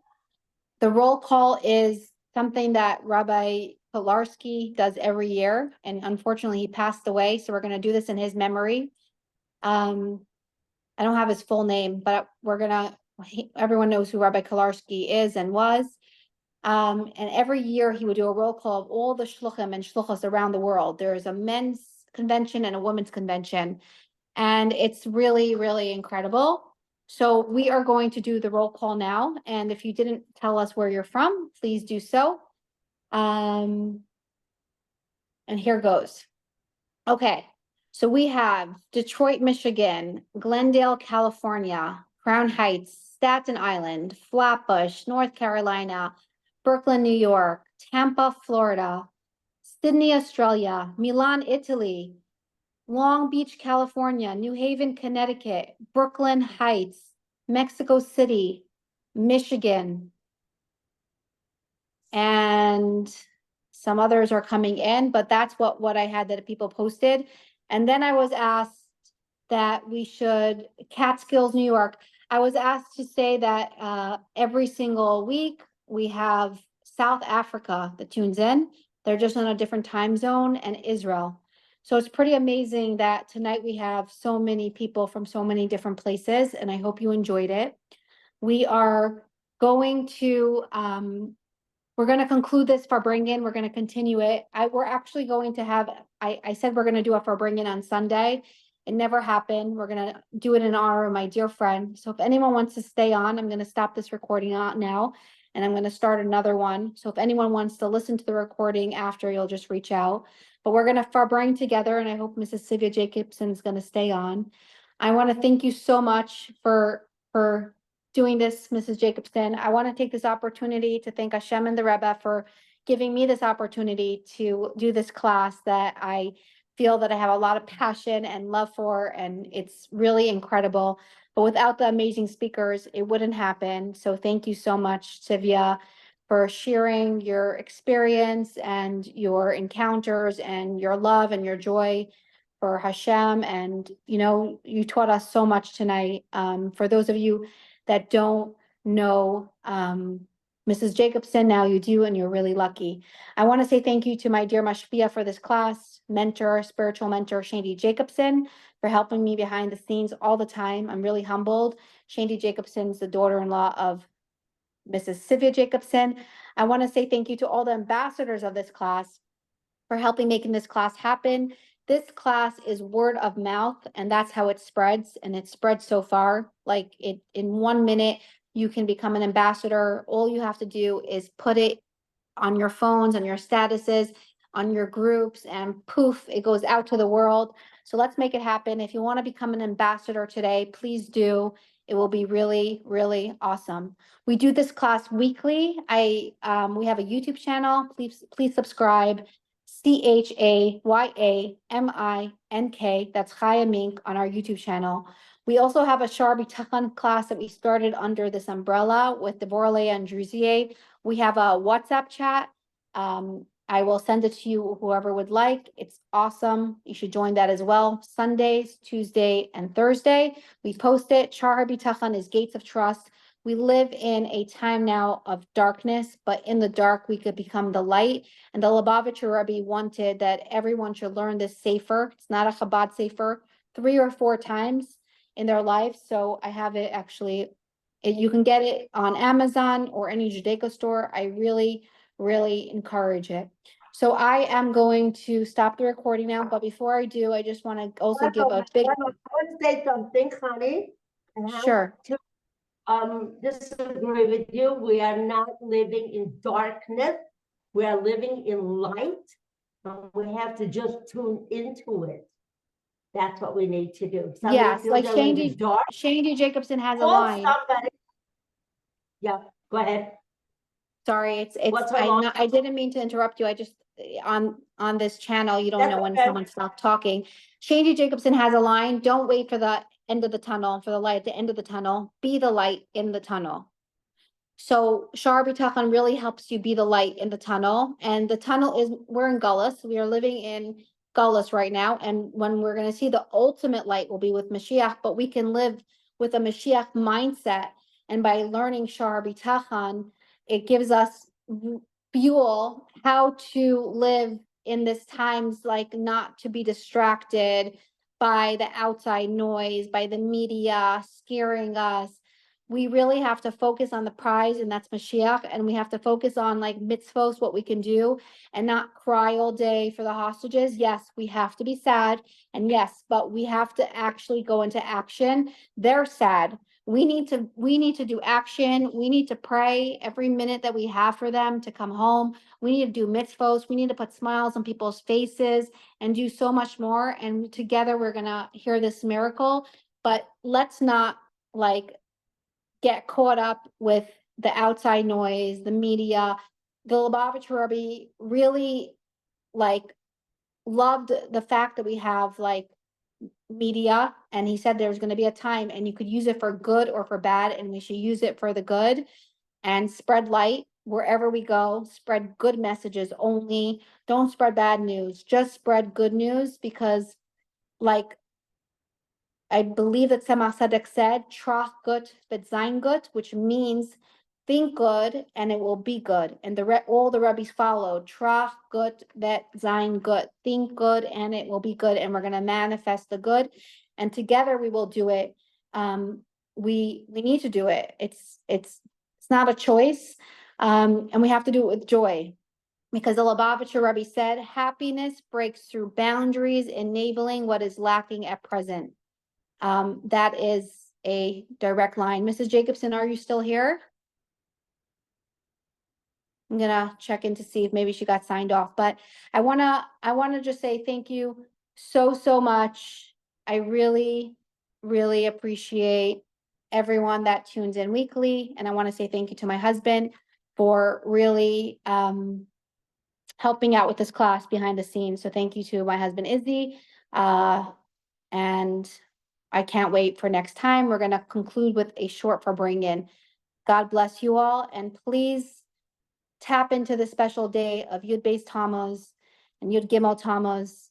The roll call is something that Rabbi Kolarski does every year. And unfortunately, he passed away. So we're going to do this in his memory. I don't have his full name, but everyone knows who Rabbi Kolarski is and was. And every year he would do a roll call of all the shluchim and shluchos around the world. There's a men's convention and a women's convention, and it's really, really incredible. So we are going to do the roll call now. And if you didn't tell us where you're from, please do so. And here goes. Okay. So we have Detroit, Michigan, Glendale, California, Crown Heights, Staten Island, Flatbush, North Carolina, Brooklyn, New York, Tampa, Florida, Sydney, Australia, Milan, Italy, Long Beach, California, New Haven, Connecticut, Brooklyn Heights, Mexico City, Michigan, and some others are coming in, but that's what I had that people posted. And then I was asked that we should, Catskills, New York. I was asked to say that every single week we have South Africa that tunes in. They're just on a different time zone, and Israel. So it's pretty amazing that tonight we have so many people from so many different places, and I hope you enjoyed it. We are going to, we're going to conclude this for bring-in. We're going to continue it. We're actually going to have, I said we're going to do it for bring-in on Sunday. It never happened. We're going to do it in honor of my dear friend. So if anyone wants to stay on, I'm going to stop this recording out now, and I'm going to start another one. So if anyone wants to listen to the recording after, you'll just reach out. But we're going to bring together, and I hope Mrs. Sylvia Jacobson is going to stay on. I want to thank you so much for doing this, Mrs. Jacobson. I want to take this opportunity to thank Hashem and the Rebbe for giving me this opportunity to do this class that I feel that I have a lot of passion and love for, and it's really incredible. But without the amazing speakers, it wouldn't happen. So thank you so much, Sylvia, for sharing your experience and your encounters and your love and your joy for Hashem. And, you taught us so much tonight. For those of you that don't know Mrs. Jacobson, now you do, and you're really lucky. I want to say thank you to my dear Mashpia for this class, spiritual mentor, Shandy Jacobson, for helping me behind the scenes all the time. I'm really humbled. Shandy Jacobson's the daughter-in-law of Mrs. Sylvia Jacobson. I want to say thank you to all the ambassadors of this class for helping making this class happen. This class is word of mouth, and that's how it spreads, and it spreads so far. Like in 1 minute, you can become an ambassador. All you have to do is put it on your phones, on your statuses, on your groups, and poof, it goes out to the world. So let's make it happen. If you want to become an ambassador today, please do. It will be really, really awesome. We do this class weekly. We have a YouTube channel. Please subscribe. CHAYAMINK. That's Chaya Mink on our YouTube channel. We also have a Shar B'Tachon class that we started under this umbrella with Deborah Leah and Druzier. We have a WhatsApp chat. I will send it to you, whoever would like. It's awesome. You should join that as well. Sundays, Tuesday, and Thursday. We post it. Shar B'Tachon is Gates of Trust. We live in a time now of darkness, but in the dark, we could become the light. And the Lubavitcher Rebbe wanted that everyone should learn this sefer. It's not a Chabad sefer, 3 or 4 times in their life. So I have it actually. You can get it on Amazon or any Judaica store. I really, really encourage it. So I am going to stop the recording now. But before I do, I just want to also give a big. I want to say something, honey. Sure. Disagree with you. We are not living in darkness. We are living in light. And we have to just tune into it. That's what we need to do. Yes, like Shandy Jacobson has a line. Somebody. Yeah, go ahead. Sorry, What's her line? I didn't mean to interrupt you. I just, on this channel, you don't That's know when okay. someone stopped talking. Shandy Jacobson has a line, don't wait for the end of the tunnel, for the light at the end of the tunnel, be the light in the tunnel. So Shar B'Tachon really helps you be the light in the tunnel. And the tunnel is, we're in Gullus. We are living in Gullus right now. And when we're going to see the ultimate light will be with Mashiach, but we can live with a Mashiach mindset. And by learning Shar B'Tachon, it gives us fuel how to live in this times, like not to be distracted by the outside noise, by the media scaring us. We really have to focus on the prize, and that's Mashiach, and we have to focus on like mitzvos, what we can do, and not cry all day for the hostages. Yes, we have to be sad, and yes, but we have to actually go into action. They're sad. We need to do action. We need to pray every minute that we have for them to come home. We need to do mitzvos. We need to put smiles on people's faces and do so much more. And together we're gonna hear this miracle. But let's not like get caught up with the outside noise, the media. The Lubavitcher Rebbe really like loved the fact that we have like media, and he said there's going to be a time and you could use it for good or for bad, and we should use it for the good and spread light wherever we go. Spread good messages only. Don't spread bad news. Just spread good news, because like I believe that Tzemach Tzedek said, Trach gut sein gut, which means think good and it will be good. And all the rabbis followed, Trach gut sein gut, think good and it will be good. And we're going to manifest the good. And together we will do it. We need to do it. It's It's not a choice. And we have to do it with joy. Because the Lubavitcher Rebbe said, happiness breaks through boundaries, enabling what is lacking at present. That is a direct line. Mrs. Jacobson, are you still here? I'm gonna check in to see if maybe she got signed off, but I wanna just say thank you so much. I really appreciate everyone that tunes in weekly, and I want to say thank you to my husband for really helping out with this class behind the scenes. So thank you to my husband Izzy, and I can't wait for next time. We're gonna conclude with a short for bring in. God bless you all, and please tap into the special day of Yud Beis Tammuz and Yud Gimel Tammuz.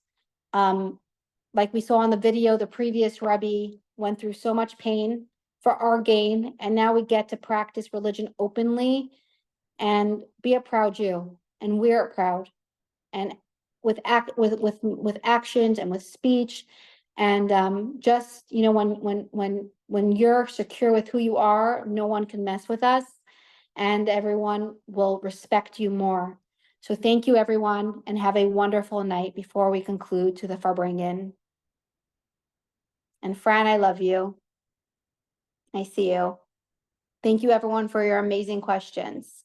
Like we saw on the video, the previous Rebbe went through so much pain for our gain, and now we get to practice religion openly and be a proud Jew, and we're proud, and with actions and with speech, and just when you're secure with who you are, no one can mess with us, and everyone will respect you more. So thank you, everyone, and have a wonderful night before we conclude to the Farbringen. And Fran, I love you. I see you. Thank you, everyone, for your amazing questions.